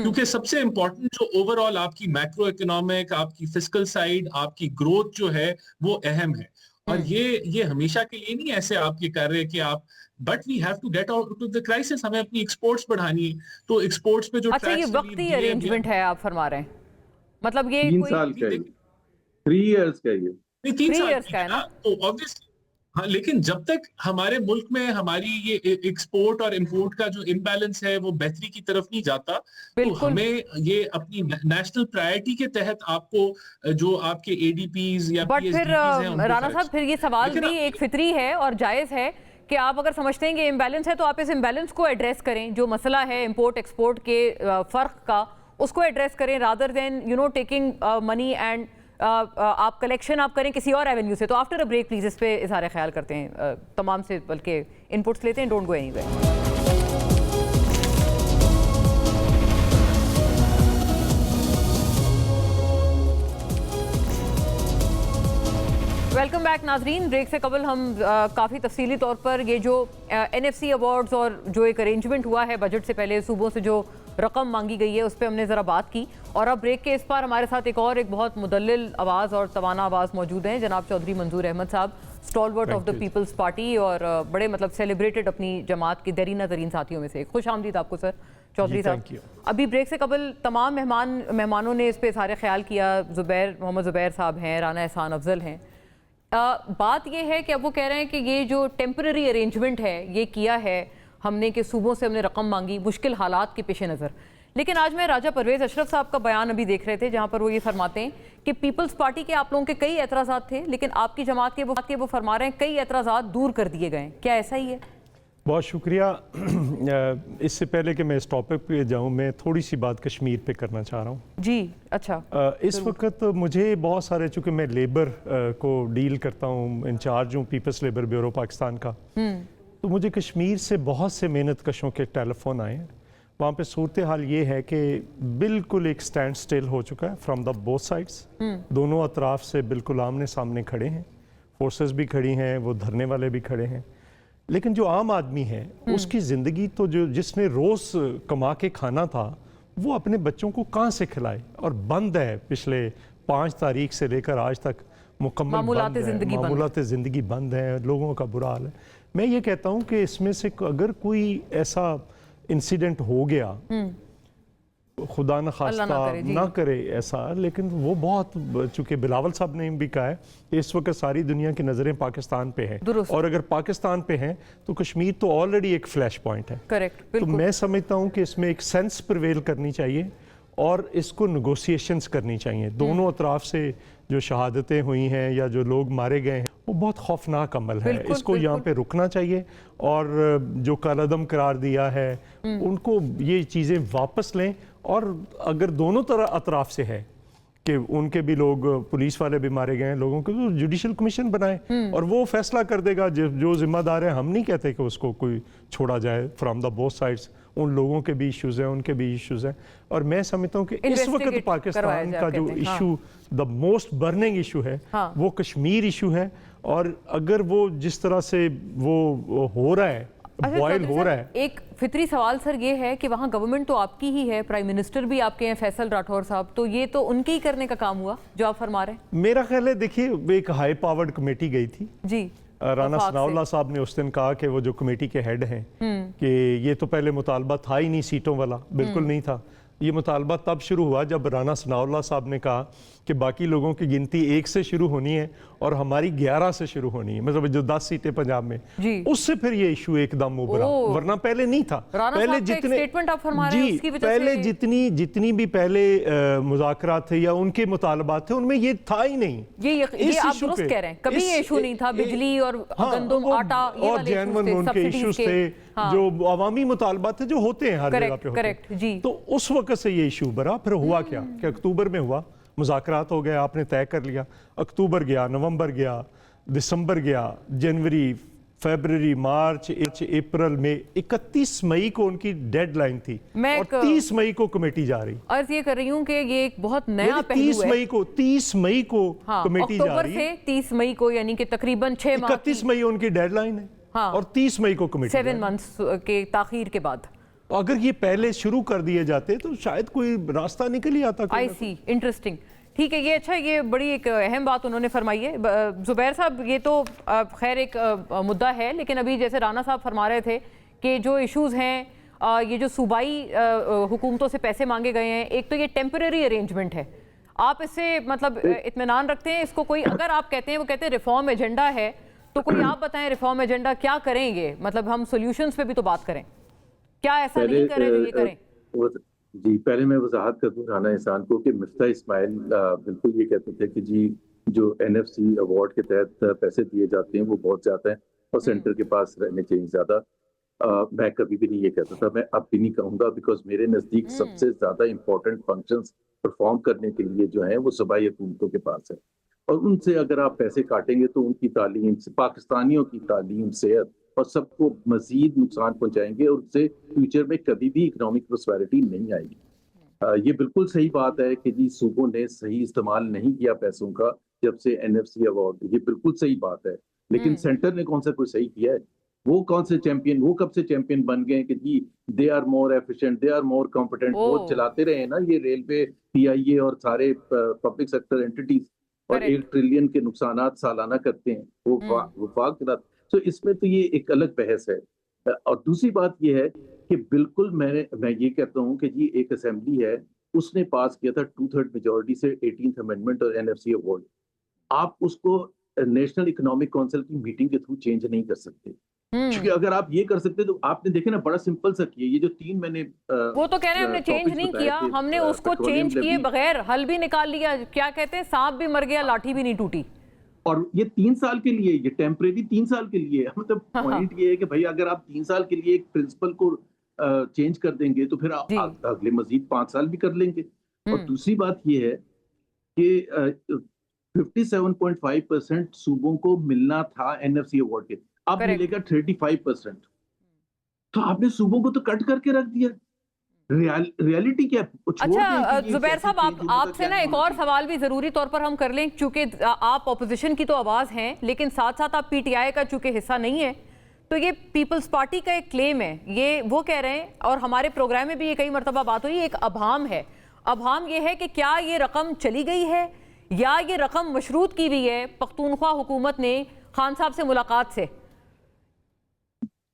کیونکہ سب سے امپورٹنٹ جو اوور آل آپ کی میکرو اکنامک, آپ کی فسکل سائیڈ, آپ کی گروتھ جو ہے وہ اہم ہے. اور یہ ہمیشہ کے لیے نہیں ایسے آپ یہ کر رہے کہ آپ, but we have to get out of the crisis, ہمیں اپنی ایکسپورٹس بڑھانی ہے. تو ایکسپورٹس پہ جو اچھا, یہ وقتی ارینجمنٹ ہے آپ فرما رہے ہیں, مطلب یہ 3 سال کا ہے, 3 ایئرز کا ہے, 3 سال کا ہے نا. تو obviously हाँ, लेकिन जब तक हमारे मुल्क में हमारी ये एक्सपोर्ट और इंपोर्ट का जो इम्बैलेंस है वो बेहतरी की तरफ नहीं जाता, तो हमें ये अपनी नेशनल प्रायोरिटी के तहत आपको जो आपके एडीपीज या बट फिर राणा साहब फिर ये सवाल भी एक फितरी है और जायज है कि आप अगर समझते हैं कि इम्बैलेंस है तो आप इस इम्बैलेंस को एड्रेस करें, जो मसला है इंपोर्ट एक्सपोर्ट के फर्क का उसको एड्रेस करें, rather than taking money and आप कलेक्शन आप करें किसी और एवेन्यू से। तो आफ्टर अ ब्रेक प्लीज इस पे इज़हार ख्याल करते हैं तमाम से, बल्कि इनपुट्स लेते हैं, don't go anywhere. Welcome back नाजरीन। ब्रेक से कबल हम काफ़ी तफसीली तौर पर ये जो NFC अवार्ड्स और जो एक अरेंजमेंट हुआ है बजट से पहले सूबों से जो रकम मांगी गई है उस पर हमने ज़रा बात की, और अब ब्रेक के इस पार हमारे साथ एक बहुत मुदल्लिल आवाज़ और तवाना आवाज़ मौजूद हैं, जनाब चौधरी मंजूर अहमद साहब, stalwart of the Peoples Party और बड़े मतलब सेलिब्रेटेड अपनी जमात के दरीना तरीन साथियों में से। खुश आमदीद आपको सर चौधरी साहब। अभी ब्रेक से कबल तमाम मेहमानों ने इस पर इज़हार ख्याल किया, मोहम्मद ज़ुबैर साहब हैं, राना एहसान अफजल हैं। बात ये है कि अब वो कह रहे हैं कि ये जो टेम्पररी अरेंजमेंट है ये किया है हमने कि सूबों से हमने रकम मांगी मुश्किल हालात के पेश नज़र। लेकिन आज मैं राजा परवेज़ अशरफ साहब का बयान अभी देख रहे थे जहाँ पर वो ये फरमाते हैं कि पीपल्स पार्टी के आप लोगों के कई एतराज़ात थे, लेकिन आपकी जमात के वो फरमा रहे हैं कई एतराज़ात दूर कर दिए गए। क्या ऐसा ही है? बहुत शुक्रिया। इससे पहले कि मैं इस टॉपिक पे जाऊं, मैं थोड़ी सी बात कश्मीर पे करना चाह रहा हूं जी। अच्छा, इस वक्त मुझे बहुत सारे, चूँकि मैं लेबर को डील करता हूं, इंचार्ज हूँ पीपल्स लेबर ब्यूरो पाकिस्तान का, तो मुझे कश्मीर से बहुत से मेहनत कशों के टेलीफोन आए हैं। वहाँ पे सूरत हाल ये है कि बिल्कुल एक स्टैंड स्टिल हो चुका है फ्रॉम द बोथ साइड्स। दोनों अतराफ से बिल्कुल आमने सामने खड़े हैं, फोर्सेस भी खड़ी हैं, वो धरने वाले भी खड़े हैं। लेकिन जो आम आदमी है उसकी ज़िंदगी तो जो जिसने रोज़ कमा के खाना था वो अपने बच्चों को कहाँ से खिलाए, और बंद है पिछले 5 तारीख से लेकर आज तक मुकम्मल मामूलात ज़िंदगी बंद है, लोगों का बुरा हाल है। मैं ये कहता हूँ कि इसमें से अगर कोई ऐसा इंसिडेंट हो गया, खुदा न खास्ता ना करे ऐसा, लेकिन वो बहुत, चूँकि बिलावल साहब ने भी कहा है कि इस वक्त सारी दुनिया की नज़रें पाकिस्तान पे हैं, और अगर पाकिस्तान पे हैं तो कश्मीर तो ऑलरेडी एक फ्लैश पॉइंट है। करेक्ट। तो मैं समझता हूँ कि इसमें एक सेंस प्रिवेल करनी चाहिए और इसको नेगोशिएशंस करनी चाहिए। दोनों अतराफ से जो शहादतें हुई हैं या जो लोग मारे गए हैं वो बहुत खौफनाक अमल है, इसको यहाँ पे रुकना चाहिए, और जो कलअदम करार दिया है उनको ये चीज़ें वापस लें। और अगर दोनों तरह अतराफ से है कि उनके भी लोग, पुलिस वाले भी मारे गए हैं, लोगों को तो जुडिशल कमीशन बनाए और वो फैसला कर देगा जो जिम्मेदार है। हम नहीं कहते कि उसको कोई छोड़ा जाए फ्रॉम द बोथ साइड्स, उन लोगों के भी इश्यूज हैं, उनके भी इश्यूज हैं। और मैं समझता हूँ कि इस वक्त पाकिस्तान का जो issue, the most burning issue है, वो कश्मीर इशू है। और अगर वो जिस तरह से वो हो रहा है, बॉयल हो रहा है। एक फितरी सवाल सर ये है कि वहाँ गवर्नमेंट तो आपकी ही है, प्राइम मिनिस्टर भी आपके हैं फैसल राठौर साहब, तो ये तो उनके ही करने का काम हुआ जो आप फरमा रहे हैं। मेरा ख्याल है, देखिए एक हाई पावर्ड कमेटी गई थी जी, राना सनाउल्लाह साहब ने उस दिन कहा कि वो जो कमेटी के हेड हैं कि ये तो पहले मुतालबा था ही नहीं सीटों वाला, बिल्कुल नहीं था। ये मुतालबा तब शुरू हुआ जब राना सनाउल्लाह साहब ने कहा कि बाकी लोगों की गिनती 1 से शुरू होनी है और हमारी 11 से शुरू होनी है, मतलब जो 10 सीटें पंजाब में, उससे फिर ये इशू एकदम उभरा, वरना पहले नहीं था। पहले जितने स्टेटमेंट आप फरमा रहे हैं उसकी वजह से पहले जितनी भी पहले मुज़ाकरात थे या उनके मुतालबात थे उनमें ये था ही नहीं। ये आप दुरुस्त कह रहे हैं, कभी ये इशू नहीं था। बिजली और गंदम, आटा, ये वाले उनके इश्यूज थे, जो अवामी मुतालबात थे जो होते हैं हर जगह पे होते हैं। तो उस वक्त से ये इशू भरा। फिर हुआ क्या कि अक्टूबर में हुआ, मुज़ाकरात हो गए, आपने तय कर लिया, अक्टूबर गया, नवंबर गया, दिसंबर गया, जनवरी, फरवरी, मार्च, अप्रैल में 31 मई को उनकी डेडलाइन थी और 30 मई को कमेटी जा रही। अर्ज ये कर रही हूँ कि ये एक बहुत नया पहलू है। 30 मई को कमेटी जा रही है, 30 मई को, यानी कि तकरीबन 6 माह। 31 मई उनकी डेडलाइन है और 30 मई को कमेटी, 7 मंथ्स के ताखीर के बाद। अगर ये पहले शुरू कर दिए जाते तो शायद कोई रास्ता निकल ही आता। आई सी, इंटरेस्टिंग। ठीक है, ये अच्छा, ये बड़ी एक अहम बात उन्होंने फरमाई है। ज़ुबैर साहब, ये तो खैर एक मुद्दा है, लेकिन अभी जैसे राना साहब फरमा रहे थे कि जो इश्यूज़ हैं, ये जो सूबाई हुकूमतों से पैसे मांगे गए हैं, एक तो ये टेम्परेरी अरेंजमेंट है, आप इससे मतलब इत्मीनान रखते हैं इसको? कोई अगर आप कहते हैं, वो कहते हैं रिफॉर्म एजेंडा है, تو کوئی آپ بتائیں ریفارم ایجنڈا کیا کریں گے, مطلب ہم سولوشنز پہ بھی تو بات کریں, کیا ایسا نہیں کریں جو یہ کریں؟ جی پہلے میں وضاحت کر دوں رانا احسان کو کہ مفتاح اسماعیل بالکل یہ کہتے تھے کہ جی جو NFC ایوارڈ کے تحت پیسے دیے جاتے ہیں وہ بہت زیادہ ہیں اور سینٹر کے پاس رہنے چاہیے زیادہ. میں کبھی بھی نہیں یہ کہتا تھا, میں اب بھی نہیں کہوں گا, بیکاز میرے نزدیک سب سے زیادہ امپورٹنٹ فنکشنز پرفارم کرنے کے لیے جو ہیں وہ صوبائی حکومتوں کے پاس ہے, اور ان سے اگر آپ پیسے کاٹیں گے تو ان کی تعلیم, پاکستانیوں کی تعلیم, صحت اور سب کو مزید نقصان پہنچائیں گے, اور اس سے فیوچر میں کبھی بھی اکنامک پراسپیرٹی نہیں آئے گی. یہ بالکل صحیح بات ہے کہ جی صوبوں نے صحیح استعمال نہیں کیا پیسوں کا جب سے NFC ایوارڈ, یہ بالکل صحیح بات ہے, لیکن سینٹر نے کون سا کوئی صحیح کیا ہے؟ وہ کون سے چیمپئن, وہ کب سے چیمپئن بن گئے کہ جی they are more efficient, they are more competent, وہ چلاتے رہے نا یہ ریلوے, PIA اور سارے پبلک سیکٹر اینٹیٹیز, اور 1 ٹریلین کے نقصانات سالانہ کرتے ہیں وہ وفاق کے ساتھ. تو اس میں تو یہ ایک الگ بحث ہے. اور دوسری بات یہ ہے کہ بالکل میں یہ کہتا ہوں کہ جی ایک اسمبلی ہے, اس نے پاس کیا تھا 2/3 میجورٹی سے 18th امینڈمنٹ اور NFC ایوارڈ. آپ اس کو نیشنل اکنامک کونسل کی میٹنگ کے تھرو چینج نہیں کر سکتے, کیونکہ اگر آپ یہ کر سکتے تو آپ نے دیکھے نا بڑا سمپل سا کیا, یہ جو 3 میں نے وہ تو کہہ رہے ہیں ہم نے چینج نہیں کیا, ہم نے اس کو چینج کیے بغیر حل بھی نکال لیا, کیا کہتے ہیں سانپ بھی مر گیا لاٹھی بھی نہیں ٹوٹی. اور یہ 3 سال کے لیے, یہ ٹیمپریری 3 سال کے لیے, مطلب پوائنٹ یہ ہے کہ بھائی اگر آپ 3 سال کے لیے ایک پرنسپل کو چینج کر دیں گے تو پھر آپ اگلے مزید 5 سال بھی کر لیں گے. اور دوسری بات یہ ہے کہ 57.5% صوبوں کو ملنا تھا NFC ایوارڈ کے, اب ملے گا 35%. تو آپ نے صوبوں کو تو کٹ کر کے رکھ دیا. ریالٹی کیا ہے؟ اچھا زبیر صاحب, آپ سے نا ایک اور سوال بھی ضروری طور پر ہم کر لیں, چونکہ آپ اپوزیشن کی تو آواز ہیں لیکن ساتھ ساتھ آپ PTI کا چونکہ حصہ نہیں ہے, تو یہ پیپلز پارٹی کا ایک کلیم ہے, یہ وہ کہہ رہے ہیں اور ہمارے پروگرام میں بھی یہ کئی مرتبہ بات ہوئی, ایک ابہام ہے. ابہام یہ ہے کہ کیا یہ رقم چلی گئی ہے یا یہ رقم مشروط کی ہوئی ہے پختونخوا حکومت نے خان صاحب سے ملاقات سے؟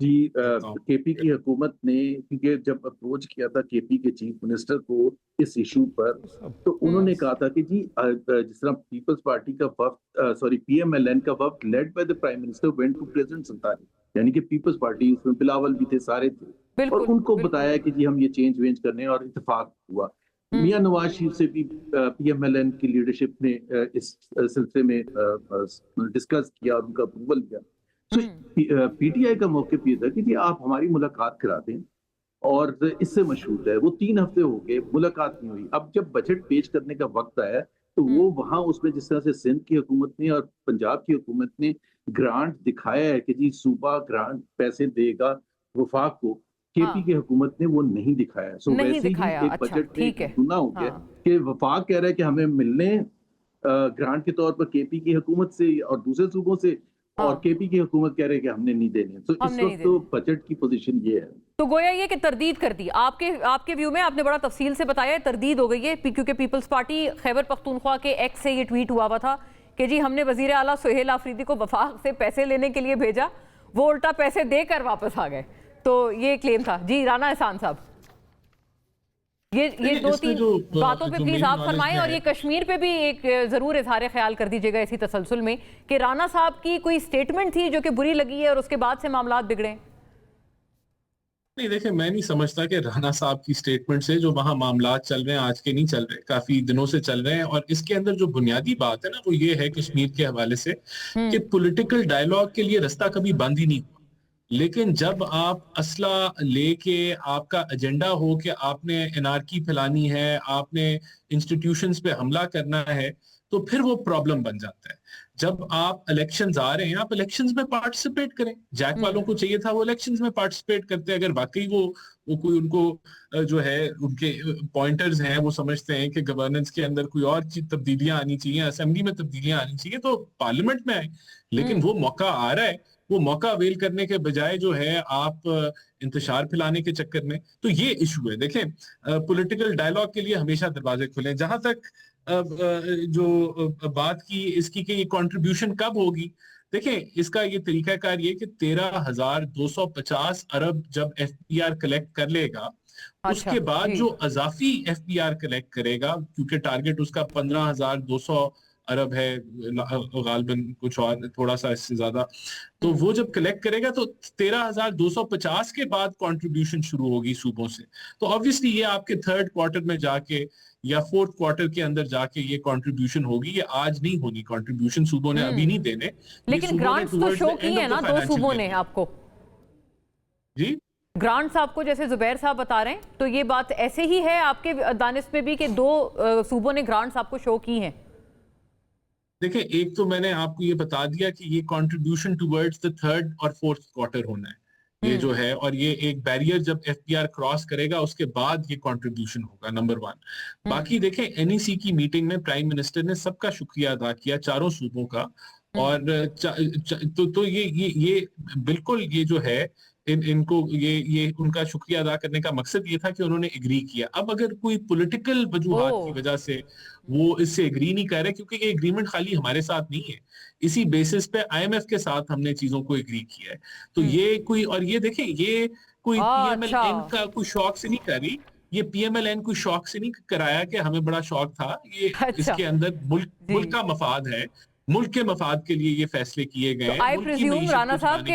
جی KP کی حکومت نے, کیونکہ جب اپروچ کیا تھا KP کے چیف منسٹر کو اس ایشو پر, تو انہوں نے کہا تھا کہ جی جس طرح پیپلز پارٹی کا وفد, PMLN کا وفد lead by the prime minister went to president Sultani, یعنی کہ پیپلز پارٹی اس میں بلاول بھی تھے, سارے تھے, اور ان کو بتایا کہ جی ہم یہ چینج وینج کرنے, اور اتفاق ہوا. میاں نواز شریف سے بھی PMLN کی لیڈرشپ نے اس سلسلے میں ڈسکس کیا اور ان کا اپروول دیا. PTI کا موقف یہ تھا کہ جی آپ ہماری ملاقات کرا دیں, اور اس سے مشروط ہے. وہ 3 ہفتے ہو گئے, ملاقات نہیں ہوئی. اب جب بجٹ پیش کرنے کا وقت آیا تو وہ وہاں اس میں جس طرح سے سندھ کی حکومت نے اور پنجاب کی حکومت نے گرانٹ دکھایا ہے کہ جی صوبہ گرانٹ پیسے دے گا وفاق کو, KP کی حکومت نے وہ نہیں دکھایا. سو ویسے ہی ایک بجٹ میں سنا ہو گیا کہ وفاق کہہ رہا ہے کہ ہمیں ملنے گرانٹ کے طور پر KP کی حکومت سے اور دوسرے صوبوں سے, اور KP کی حکومت کہہ رہے ہیں کہ ہم نے نہیں دینے. تو اس وقت تو بجٹ کی پوزیشن یہ ہے. تو گویا یہ کہ تردید کر دی آپ کے ویو میں, آپ نے بڑا تفصیل سے بتایا, تردید ہو گئی ہے کیونکہ پیپلز پارٹی خیبر پختونخوا کے ایکس سے یہ ٹویٹ ہوا تھا کہ جی ہم نے وزیر اعلیٰ سہیل آفریدی کو وفاق سے پیسے لینے کے لیے بھیجا, وہ الٹا پیسے دے کر واپس آ گئے. تو یہ کلیم تھا. جی رانا احسان صاحب, یہ 2-3 باتوں پہ پلیز آپ فرمائیں, اور یہ کشمیر پہ بھی ایک ضرور اظہار خیال کر دیجیے گا اسی تسلسل میں کہ رانا صاحب کی کوئی سٹیٹمنٹ تھی جو کہ بری لگی ہے اور اس کے بعد سے معاملات بگڑے. نہیں دیکھیں, میں نہیں سمجھتا کہ رانا صاحب کی سٹیٹمنٹ سے جو وہاں معاملات چل رہے ہیں آج کے نہیں چل رہے, کافی دنوں سے چل رہے ہیں. اور اس کے اندر جو بنیادی بات ہے نا وہ یہ ہے کشمیر کے حوالے سے کہ پولیٹیکل ڈائیلاگ کے لیے رستہ کبھی بند ہی نہیں ہوا, لیکن جب آپ اسلحہ لے کے آپ کا ایجنڈا ہو کہ آپ نے انارکی پھیلانی ہے, آپ نے انسٹیٹیوشنز پہ حملہ کرنا ہے, تو پھر وہ پرابلم بن جاتا ہے. جب آپ الیکشنز آ رہے ہیں, آپ الیکشنز میں پارٹیسپیٹ کریں. جیک والوں کو چاہیے تھا وہ الیکشنز میں پارٹیسپیٹ کرتے, اگر واقعی وہ کوئی ان کو جو ہے ان کے پوائنٹرز ہیں, وہ سمجھتے ہیں کہ گورننس کے اندر کوئی اور چیز تبدیلیاں آنی چاہیے, اسمبلی میں تبدیلیاں آنی چاہیے, تو پارلیمنٹ میں آئیں. لیکن وہ موقع آ رہا ہے, وہ موقع اویل کرنے کے بجائے جو ہے آپ انتشار پھیلانے کے چکر میں, تو یہ ایشو ہے. دیکھیں پولیٹیکل ڈائیلاگ کے لیے ہمیشہ دروازے کھلیں. جہاں تک جو بات کی اس کی کہ یہ کنٹریبیوشن کب ہوگی, دیکھیں اس کا یہ طریقہ کار یہ کہ 13,250 ارب جب FPR کلیکٹ کر لے گا, اس کے بعد جو اضافی FPR کلیکٹ کرے گا, کیونکہ ٹارگٹ اس کا 15,200 अरब है गालबन, कुछ और थोड़ा सा इससे ज्यादा, तो वो जब कलेक्ट करेगा तो 13,250 के बाद कंट्रीब्यूशन शुरू होगी सूबों से। तो ऑब्वियसली ये आपके थर्ड क्वार्टर में जाके या फोर्थ क्वार्टर के अंदर जाके ये कंट्रीब्यूशन होगी। ये आज नहीं होगी कंट्रीब्यूशन, सूबों ने अभी नहीं देने, लेकिन ग्रांट्स तो शो की है ना 2 सूबों ने आपको। जी, ग्रांट्स आपको, जैसे जुबैर साहब बता रहे हैं, तो ये बात ऐसे ही है आपके दानिश में भी कि 2 सूबों ने ग्रांट्स आपको शो की हैं? देखिए, एक तो मैंने आपको ये बता दिया कि ये कंट्रीब्यूशन टुवर्ड्स द थर्ड और फोर्थ क्वार्टर होना है, ये जो है, और ये एक बैरियर जब एफपीआर क्रॉस करेगा उसके बाद ये कंट्रीब्यूशन होगा, नंबर 1। बाकी देखें, एनईसी की मीटिंग में प्राइम मिनिस्टर ने सबका शुक्रिया अदा किया, चारों सूबों का, और तो ये बिल्कुल ये जो है इनको ये उनका शुक्रिया अदा करने का मकसद ये था कि उन्होंने एग्री किया। अब अगर कोई पॉलिटिकल वजूहात की वजह से वो इससे एग्री नहीं कर रहे, क्योंकि ये एग्रीमेंट खाली हमारे साथ नहीं है, इसी बेसिस पे आईएमएफ के साथ हमने चीजों को एग्री किया है, तो ये कोई, और ये देखें, ये कोई पीएमएलएन का कोई शौक से नहीं करी, ये पीएमएलएन कोई शौक से नहीं कराया कि हमें बड़ा शौक था, ये इसके अंदर मुल्क का मफाद है, मुल्क के मफाद के लिए ये फैसले किए गए। आई प्रिज्यूम राना साहब कि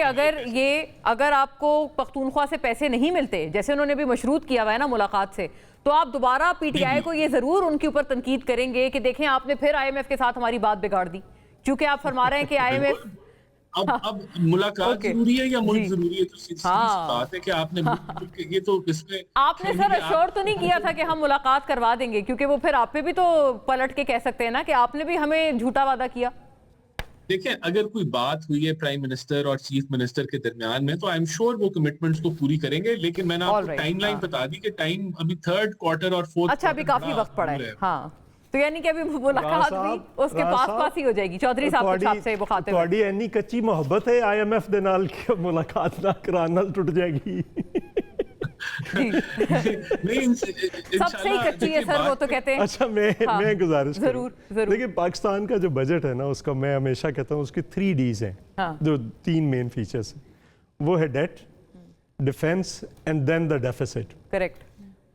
अगर आपको पख्तूनख्वा से पैसे नहीं मिलते, जैसे उन्होंने भी मशरूत किया हुआ है ना मुलाकात से, तो आप दोबारा पीटीआई को ये जरूर उनके ऊपर तनकीद करेंगे कि देखें आपने फिर आईएमएफ के साथ हमारी बात बिगाड़ दी, क्योंकि आप फरमा रहे हैं कि आईएमएफ अब मुलाकात जरूरी है या मुल्क जरूरी है, तो सीधी बात है कि आपने ये तो इसमें आपने सर अश्योर तो नहीं किया था कि हम मुलाकात करवा देंगे, क्योंकि वो फिर आप पे भी तो पलट के कह सकते हैं ना कि आपने भी हमें झूठा वादा किया। देखिए, अगर कोई बात हुई है प्राइम मिनिस्टर और चीफ मिनिस्टर के दरमियान में, तो आई एम श्योर वो कमिटमेंट्स को पूरी करेंगे, लेकिन मैंने आपको टाइमलाइन बता दी कि टाइम अभी थर्ड क्वार्टर और फोर्थ, अच्छा अभी काफी वक्त पड़ा है। हाँ, तो यानी कि अभी मुलाकात भी उसके पास ही हो जाएगी। चौधरी साहब कुछ आपसे मुखातिब हैं। ਤੁਹਾਡੀ ਇੰਨੀ ਕੱਚੀ ਮੁਹੱਬਤ ਹੈ आईएमएफ ਦੇ ਨਾਲ ਕਿ ਮੁਲਾਕਾਤ ਨਾ ਕਰਾਉਣ ਨਾਲ ਟੁੱਟ ਜਾਏਗੀ। सबसे कच्ची है सर, वो तो कहते हैं। अच्छा, मैं गुजारिश जरूर। देखिए, पाकिस्तान का जो बजट है ना, उसका मैं हमेशा कहता हूँ उसके 3 Ds हैं, जो 3 मेन फीचर्स हैं, वो है debt, defence and then the deficit. Correct.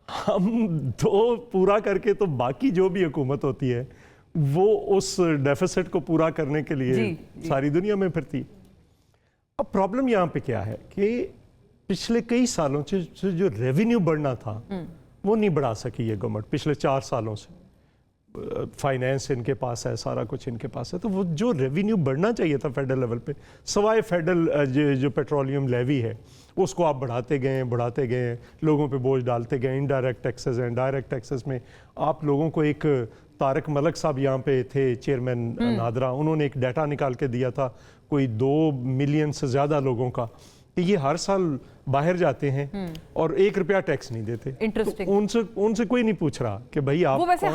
हम 2 पूरा करके तो बाकी जो भी हुकूमत होती है वो उस डेफिसिट को पूरा करने के लिए सारी दुनिया में फिरती। अब प्रॉब्लम यहाँ पे क्या है कि पिछले कई सालों से जो रेवेन्यू बढ़ना था वो नहीं बढ़ा सकी ये गवर्नमेंट पिछले 4 सालों से। फाइनेंस इनके पास है, सारा कुछ इनके पास है, तो वो जो रेवेन्यू बढ़ना चाहिए था फेडरल लेवल पे, सवाए फेडरल जो पेट्रोलियम लेवी है उसको आप बढ़ाते गए, लोगों पे बोझ डालते गए। इनडायरेक्ट टैक्सेस हैं, डायरेक्ट टैक्सेस में आप लोगों को, एक तारक मलिक साहब यहाँ पे थे चेयरमैन नादरा, उन्होंने एक डाटा निकाल के दिया था कोई 2 मिलियन से ज़्यादा लोगों का, कि ये हर साल बाहर जाते हैं और 1 रुपया टैक्स नहीं देते। इंटरेस्टिंग। तो उनसे कोई नहीं पूछ रहा कि भाई आप वो वैसे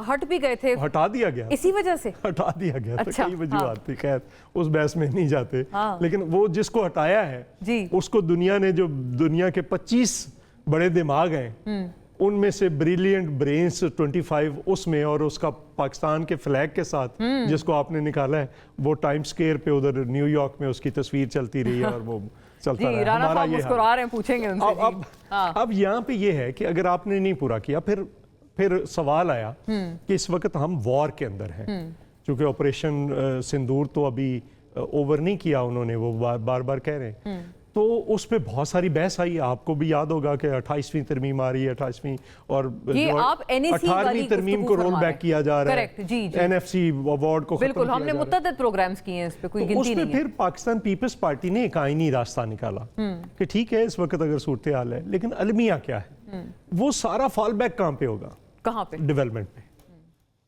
हट भी गए थे, हटा दिया गया, इसी वजह से हटा दिया गया। अच्छा, तो कई वजूहत थी, खैर उस बहस में नहीं जाते। लेकिन वो जिसको हटाया है उसको दुनिया ने, जो दुनिया के 25 बड़े दिमाग हैं उनमें से ब्रिलियंट ब्रेन्स 25 उसमें, और उसका पाकिस्तान के फ्लैग के साथ जिसको आपने निकाला है, वो टाइम्स स्क्वायर पे उधर न्यूयॉर्क में उसकी तस्वीर चलती रही है और वो चलता रहा। हमारा ये मुस्कुरा रहे हैं, पूछेंगे उनसे। अब यहाँ पे ये है कि अगर आपने नहीं पूरा किया, फिर सवाल आया कि इस वक्त हम वॉर के अंदर हैं, क्योंकि ऑपरेशन सिंदूर तो अभी ओवर नहीं किया उन्होंने, वो बार बार कह रहे हैं, तो उस पे बहुत सारी बहस आई। आपको भी याद होगा कि 28वीं तरमीम आ रही है, 28वीं और 18वीं तरमीम को रोल बैक किया जा रहा है, एनएफसी अवार्ड को। बिल्कुल, हमने मुतअद्दिद प्रोग्राम्स किए हैं, इस पे कोई गिनती नहीं है। फिर पाकिस्तान पीपल्स पार्टी ने एक आईनी रास्ता निकाला कि ठीक है इस वक्त अगर सूरत हाल है, लेकिन अलमिया क्या है, वो सारा फॉल बैक कहाँ पे होगा? कहाँ पे? डेवलपमेंट पे।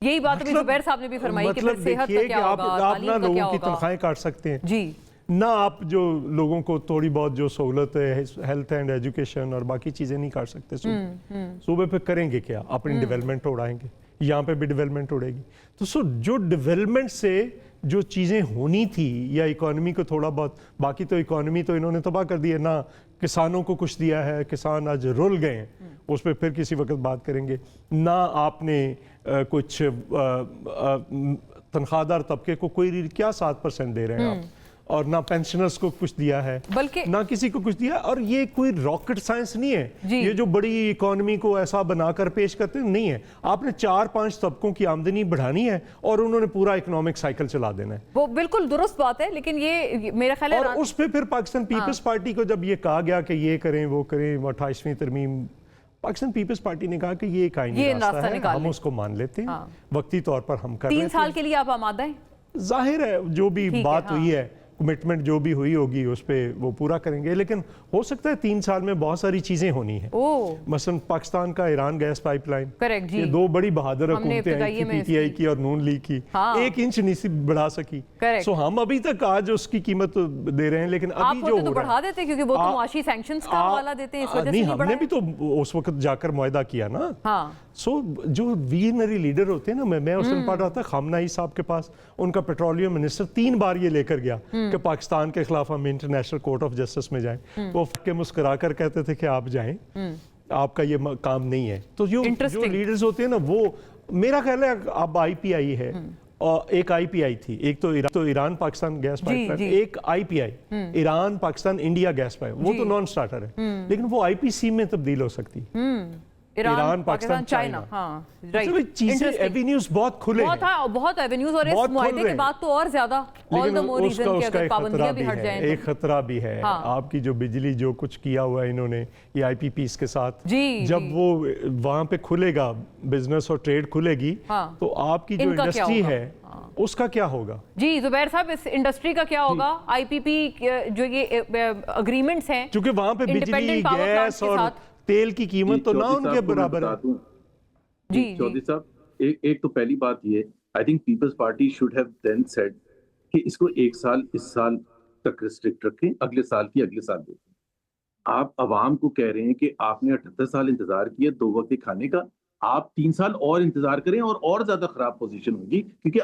यही बात अभी जुबैर साहब ने भी फरमाई कि सेहत का क्या होगा, आप ना लोगों की तनख्वाहें काट सकते हैं जी, ना आप जो लोगों को थोड़ी बहुत जो सहूलत है, हेल्थ एंड एजुकेशन और बाकी चीजें नहीं कर सकते। सूबे पे करेंगे क्या? अपनी डेवलपमेंट उड़ाएंगे, यहाँ पे भी डेवलपमेंट उड़ेगी। तो जो डेवलपमेंट से जो चीजें होनी थी, या इकोनॉमी को थोड़ा बहुत, बाकी तो इकोनॉमी तो इन्होंने तबाह कर दी है ना, किसानों को कुछ दिया है, किसान आज रुल गए हैं, उस पर फिर किसी वक्त बात करेंगे ना। आपने कुछ तनख्वाहदार तबके को कोई क्या 7% दे रहे हैं आप? और ना पेंशनर्स को कुछ दिया है, बल्कि ना किसी को कुछ दिया। और ये कोई रॉकेट साइंस नहीं है, जी। ये जो बड़ी इकोनॉमी को ऐसा बनाकर पेश करते हैं, नहीं है। आपने 4-5 तबकों की आमदनी बढ़ानी है और उन्होंने पूरा इकोनॉमिक साइकिल चला देना है। वो बिल्कुल दुरुस्त बात है, लेकिन ये मेरा ख्याल है और उस पे फिर पाकिस्तान पीपल्स पार्टी को जब ये कहा गया कि ये करें वो करें, 28वीं तरमीम, पाकिस्तान पीपल्स पार्टी ने कहा कि ये एक आईनी रास्ता है, हम उसको मान लेते हैं, वक्ती तौर पर हम कर रहे हैं। 3 साल के लिए आप आमादा हैं? जाहिर है जो भी बात हुई है, कमिटमेंट जो भी हुई होगी उस पे वो पूरा करेंगे, लेकिन हो सकता है 3 साल में बहुत सारी चीजें होनी है। मसलन पाकिस्तान का ईरान गैस पाइपलाइन, करेक्ट जी, ये 2 बड़ी बहादुर हुकूमतें आई थी, पीटीआई की और नून लीग की, 1 इंच नहीं बढ़ा सकी। सो हम अभी तक आज उसकी कीमत दे रहे हैं, लेकिन अभी जो तो बढ़ा देते क्योंकि वो तो मुआशी सैंक्शंस का हवाला देते हैं, इस वजह से नहीं हमने भी तो उस वक्त जाकर मुआहदा किया ना। सो जो विजनरी लीडर होते हैं ना, मैं उस दिन पढ़ रहा था खामनाई साहब के पास, उनका पेट्रोलियम मिनिस्टर 3 बार ये लेकर गया कि पाकिस्तान के खिलाफ हम इंटरनेशनल कोर्ट ऑफ जस्टिस में जाएं। वो के मुस्कुरा कर कहते थे कि आप जाएं, आपका ये काम नहीं है। तो जो लीडर्स होते हैं ना, वो मेरा ख्याल है अब IPI है और एक IPI थी, एक तो ईरान पाकिस्तान गैस पाइपलाइन, एक IPI Iran Pakistan India gas pipe, वो तो नॉन स्टार्टर है, लेकिन वो IPC में तब्दील हो सकती है। ईरान पाकिस्तान चाइना, राइट, चीजें एवेन्यूज बहुत खुले हैं, बहुत एवेन्यूज, और इस मुआहदे के बाद तो और ज्यादा, ऑल द मोर रीजन कि अगर पाबंदियां भी हट जाएं। एक खतरा भी है, आपकी जो बिजली जो कुछ किया हुआ है इन्होंने ये IPPs के साथ, जब वो वहां पे खुलेगा बिजनेस और ट्रेड खुलेगी, तो आपकी जो इंडस्ट्री है उसका क्या होगा? जी जुबैर साहब, इस इंडस्ट्री का क्या होगा? IPP जो ये अग्रीमेंट्स हैं, क्योंकि वहां पे बिजली, गैस और तेल की कीमत तो ना उनके बराबर है। जी चौधरी साहब, एक तो पहली बात ये, I think Peoples Party should have then said कि इसको 1 साल इस साल तक रिस्ट्रिक्ट रखें, अगले साल देखें। आप अवाम को कह रहे हैं कि आपने 78 साल इंतजार किया 2 वक्त के खाने का, आप 3 साल और इंतजार करें और ज्यादा खराब पोजीशन होगी, क्योंकि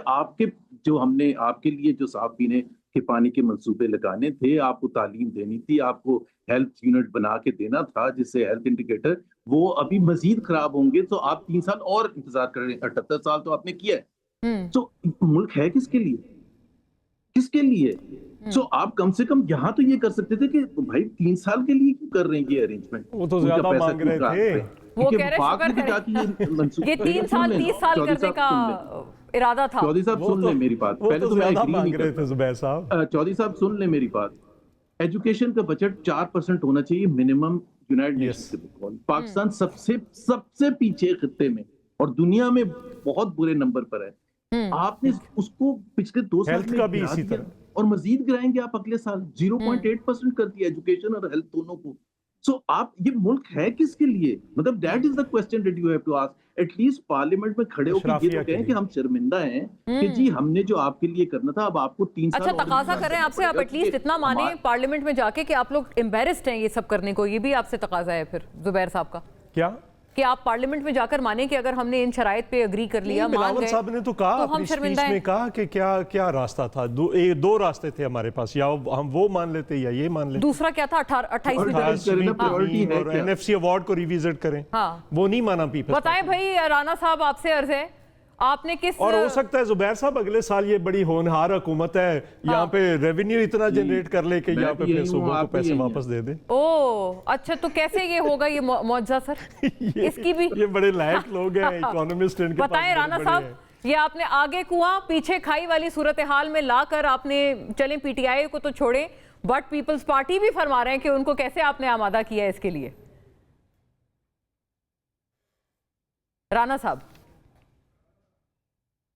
हमने आपके लिए जो साफ पीने के पानी के मंसूबे लगाने थे, आपको तालीम देनी थी, आपको हेल्थ यूनिट बना के देना था जिससे हेल्थ इंडिकेटर, वो अभी मजीद खराब होंगे, तो आप 3 साल और इंतजार कर रहे हैं। 78 साल तो आपने किया है, तो मुल्क है किसके लिए? सो आप कम से कम यहाँ तो ये कर सकते थे कि भाई 3 साल के लिए क्यों कर रहे हैं ये अरेंजमेंट? वो तो ज्यादा मांग रहे थे, वो कह रहे ये 3 साल 30 साल करने का इरादा था। चौधरी साहब सुन लें मेरी बात, पहले तो मैं एग्री नहीं करता जुबैर साहब। चौधरी साहब सुन लें मेरी बात, एजुकेशन का बजट 4% होना चाहिए मिनिमम यूनाइटेड नेशंस के मुकाबले। पाकिस्तान सबसे पीछे खित्ते में और दुनिया में बहुत बुरे नंबर पर है। आपने उसको पिछले 2 साल में का भी इसी तरह और मजीद गिराएंगे आप अगले साल, 0.8% कर दिया एजुकेशन और हेल्थ दोनों को। सो आप, ये मुल्क है किसके लिए? मतलब that is the question that you have to ask. At least parliament में खड़े होकर ये तो कहें कि हम शर्मिंदा हैं कि जी हमने जो आपके लिए करना था अब आपको 3 साल। अच्छा, तकाजा करें आपसे, आप एटलीस्ट इतना माने पार्लियामेंट में जाके कि आप लोग एम्बेरस्ड हैं ये सब करने को, ये भी आपसे तकाजा है फिर जुबैर साहब का क्या कि आप पार्लियामेंट में जाकर माने कि अगर हमने इन शराइत पे अग्री कर लिया, मान गए, साहब ने तो कहा तो हम शर्मिंदा हैं। कहा कि क्या रास्ता था, 2 रास्ते थे हमारे पास, या हम वो मान लेते या ये मान लेते। दूसरा क्या था? 28वीं और NFC अवार्ड को रिविजिट करें, वो नहीं माना पीपल्स। बताएं भाई राना साहब, आपसे अर्ज है, आपने किस, और हो सकता है जुबैर साहब अगले साल ये बड़ी होनहार हुकूमत है, यहाँ पे रेवेन्यू इतना जनरेट कर ले कि यहाँ पे फिर सूबों को पैसे वापस दे दे। ओह अच्छा, तो कैसे ये होगा ये मौजज़ा सर? इसकी भी ये बड़े लायक लोग हैं, इकोनॉमिस्ट इनके पास। बताएं राना साहब, ये आपने आगे कुआं पीछे खाई वाली सूरत हाल में लाकर आपने, चलें PTI को तो छोड़ें, बट पीपल्स पार्टी भी फरमा रहे हैं कि उनको कैसे आपने आमादा किया है इसके लिए, राना साहब?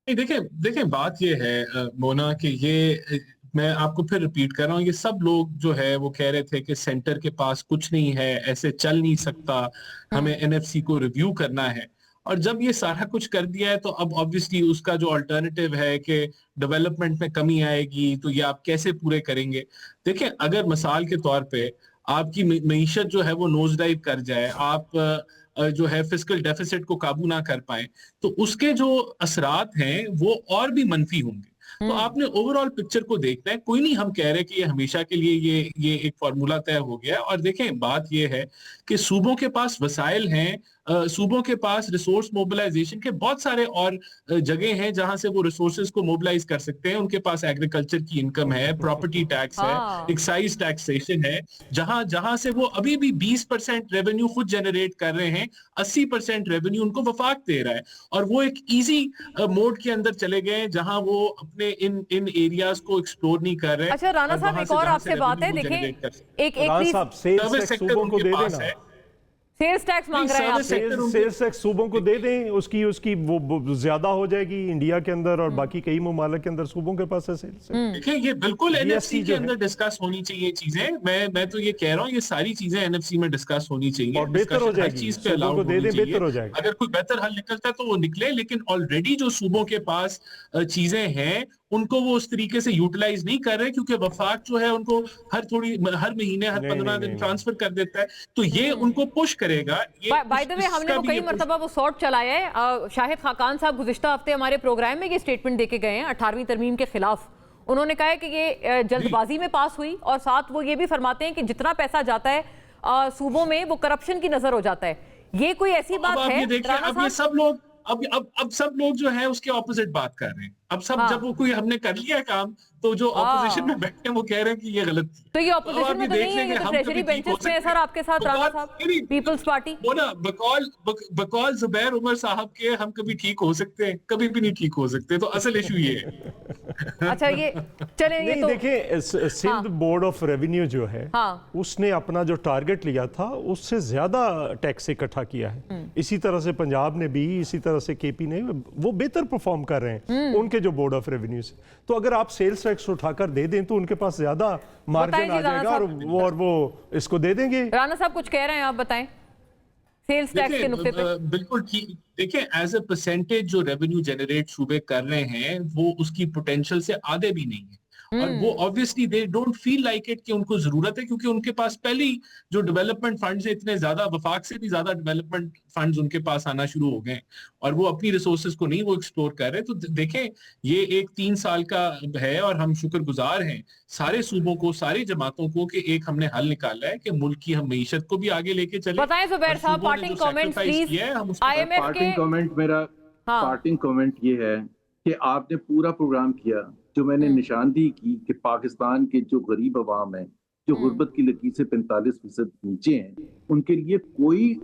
देखिए बात ये है मोना कि ये, मैं आपको फिर रिपीट कर रहा हूँ, ये सब लोग जो है वो कह रहे थे कि सेंटर के पास कुछ नहीं है, ऐसे चल नहीं सकता, हमें NFC को रिव्यू करना है। और जब ये सारा कुछ कर दिया है तो अब ऑब्वियसली उसका जो अल्टरनेटिव है कि डेवलपमेंट में कमी आएगी, तो ये आप कैसे पूरे करेंगे? देखिए, अगर मिसाल के तौर पे आपकी मईशत जो है वो नोज डाइव कर जाए, आप जो है फिस्कल डेफिसिट को काबू ना कर पाए, तो उसके जो असरात हैं वो और भी मनफी होंगे। तो आपने ओवरऑल पिक्चर को देखना है। कोई नहीं हम कह रहे कि ये हमेशा के लिए ये एक फार्मूला तय हो गया। और देखें, बात ये है कि सूबों के पास वसाइल हैं सूबों के पास रिसोर्स मोबिलाइजेशन के बहुत सारे और जगह हैं जहां से वो रिसोर्सेज को मोबिलाइज कर सकते हैं। उनके पास एग्रीकल्चर की इनकम है, प्रॉपर्टी टैक्स है, एक्साइज टैक्सेशन है, जहां से वो अभी भी 20% रेवेन्यू खुद जनरेट कर रहे हैं, 80% रेवेन्यू उनको वफाक दे रहा है, और वो एक इजी मोड के अंदर चले गए जहां वो अपने इन एरियाज को एक्सप्लोर नहीं कर रहे। अच्छा राना साहब, एक और आपसे बात है, देखें एक सर्विस सेक्टर सूबों को दे देना, सेल्स टैक्स मांग रहे हैं आप, सेल्स टैक्स सूबों को दे दें, उसकी वो ज्यादा हो जाएगी इंडिया के अंदर और बाकी कई ममालिक के अंदर सूबों के पास है सेल्स। देखिए ये बिल्कुल एनएफसी के अंदर डिस्कस होनी चाहिए चीजें। मैं तो ये कह रहा हूँ ये सारी चीजें एनएफसी में डिस्कस होनी चाहिए और बेहतर हो जाएगी, चीज पे अलाउ होनी चाहिए। बेहतर हो जाएगा। अगर कोई बेहतर हल निकलता है तो वो निकले, लेकिन ऑलरेडी जो सूबों के पास चीजें हैं उनको वो उस तरीके से यूटिलाइज नहीं कर रहे, क्योंकि वफाक जो है उनको हर महीने हर 15 दिन ट्रांसफर कर देता है, तो ये उनको पुश करेगा। बाय द वे हमने वो कई मरतबा वो सॉर्ट चलाया है। शाहिद खाकान साहब गुज़िश्ता हफ्ते हमारे प्रोग्राम में ये स्टेटमेंट देके गए हैं 18वीं तरमीम के खिलाफ। उन्होंने कहा है कि ये जल्दबाजी में पास हुई, और साथ वो ये भी फरमाते हैं कि जितना पैसा जाता है सूबों में वो करप्शन की नजर हो जाता है। ये कोई ऐसी बात है? अब ये सब लोग अब सब लोग जो है उसके ऑपोजिट बात कर रहे हैं। अब सब जब वो कोई हमने कर लिया काम, तो जो ऑपोजिशन में बैठे हैं वो कह रहे हैं कि ये गलत थी। तो ये ऑपोजिशन में तो नहीं है, ये तो ट्रेजरी बेंचेस में है सर आपके साथ राना साहब, पीपल्स पार्टी। वो ना बकौल जुबैर उमर साहब के हम कभी ठीक हो सकते हैं, कभी भी नहीं ठीक हो सकते, तो असल इशू ये है। अच्छा ये चले, ये तो देखिए सिंध बोर्ड ऑफ रेवेन्यू जो है उसने अपना जो टारगेट लिया था उससे ज्यादा टैक्स इकट्ठा किया है। इसी तरह से पंजाब ने भी, इसी तरह से केपी ने, वो बेहतर परफॉर्म कर रहे हैं उनके जो बोर्ड ऑफ रेवेन्यू से। तो अगर आप सेल्स टैक्स उठाकर दे दें तो उनके पास ज्यादा मार्जिन आ जाएगा और वो इसको दे देंगे। राना साहब कुछ कह रहे हैं, आप बताएं सेल्स टैक्स के नुक्ते पे। बिल्कुल ठीक। देखिए एज ए परसेंटेज जो रेवेन्यू जनरेट सूबे कर रहे हैं वो उसकी पोटेंशियल से आधे भी नहीं है, और वो obviously they don't feel like it कि उनको जरूरत है, क्योंकि उनके पास पहले ही जो डेवलपमेंट फंड्स है इतने ज्यादा, वफाक से भी ज्यादा डेवलपमेंट फंड्स उनके पास आना शुरू हो गए, और वो अपनी रिसोर्सेज को नहीं वो एक्सप्लोर कर रहे। तो देखें ये एक 3 साल का है, और हम शुक्रगुजार हैं सारे सूबों को, सारी जमातों को, कि एक हमने हल निकाला है कि मुल्क की हम मईशत को भी आगे लेके चले। बताएं जुबैर साहब, पार्टिंग कमेंट्स प्लीज। IMF के पार्टिंग कमेंट ये है कि आपने पूरा प्रोग्राम किया, जो मैंने निशानदेही की कि पाकिस्तान के जो गरीब अवाम है, जो गुर्बत की लकीर से 45% नीचे हैं, उनके लिए कोई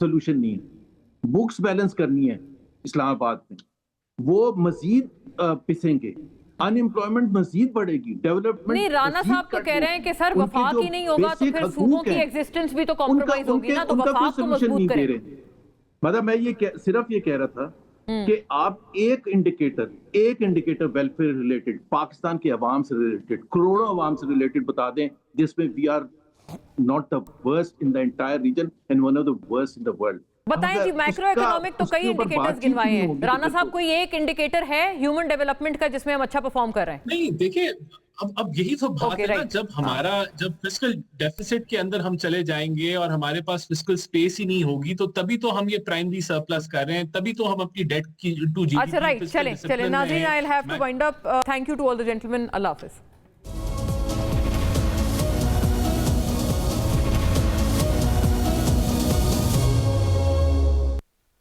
सोल्यूशन नहीं है। बुक्स बैलेंस करनी है इस्लामाबाद में, वो मजीद पिसेंगे, अनएम्प्लॉयमेंट मजीद बढ़ेगी, डेवलपमेंट नहीं। राना साहब तो कह रहे हैं कि सर वफाक ही नहीं होगा तो फिर सूबों की एग्जिस्टेंस भी तो कॉम्प्रोमाइज होगी ना, तो वफाक को मजबूत करें। मतलब मैं ये सिर्फ ये कह रहा था कि आप एक इंडिकेटर वेलफेयर रिलेटेड, पाकिस्तान के अवाम से रिलेटेड, करोड़ों अवाम से रिलेटेड बता दें, जिसमें we are not the worst in the entire region and one of the worst in the world. बताएं जी, मैक्रो इकोनॉमिक तो कई इंडिकेटर्स गिनवाए हैं, राना साहब कोई एक इंडिकेटर है ह्यूमन डेवलपमेंट का जिसमें हम अच्छा परफॉर्म कर रहे हैं? नहीं देखिए, अब यही तो बात है ना, जब फिस्कल डेफिसिट के अंदर हम चले जाएंगे और हमारे पास फिस्कल स्पेस ही नहीं होगी, तो तभी तो हम ये प्राइमरी सरप्लस कर रहे हैं, तभी तो हम अपनी डेट की टू जीडीपी। अच्छा राइट, चले नाज़रीन, I will have to wind up. Thank you to all the gentleman, अल्लाह हाफिज।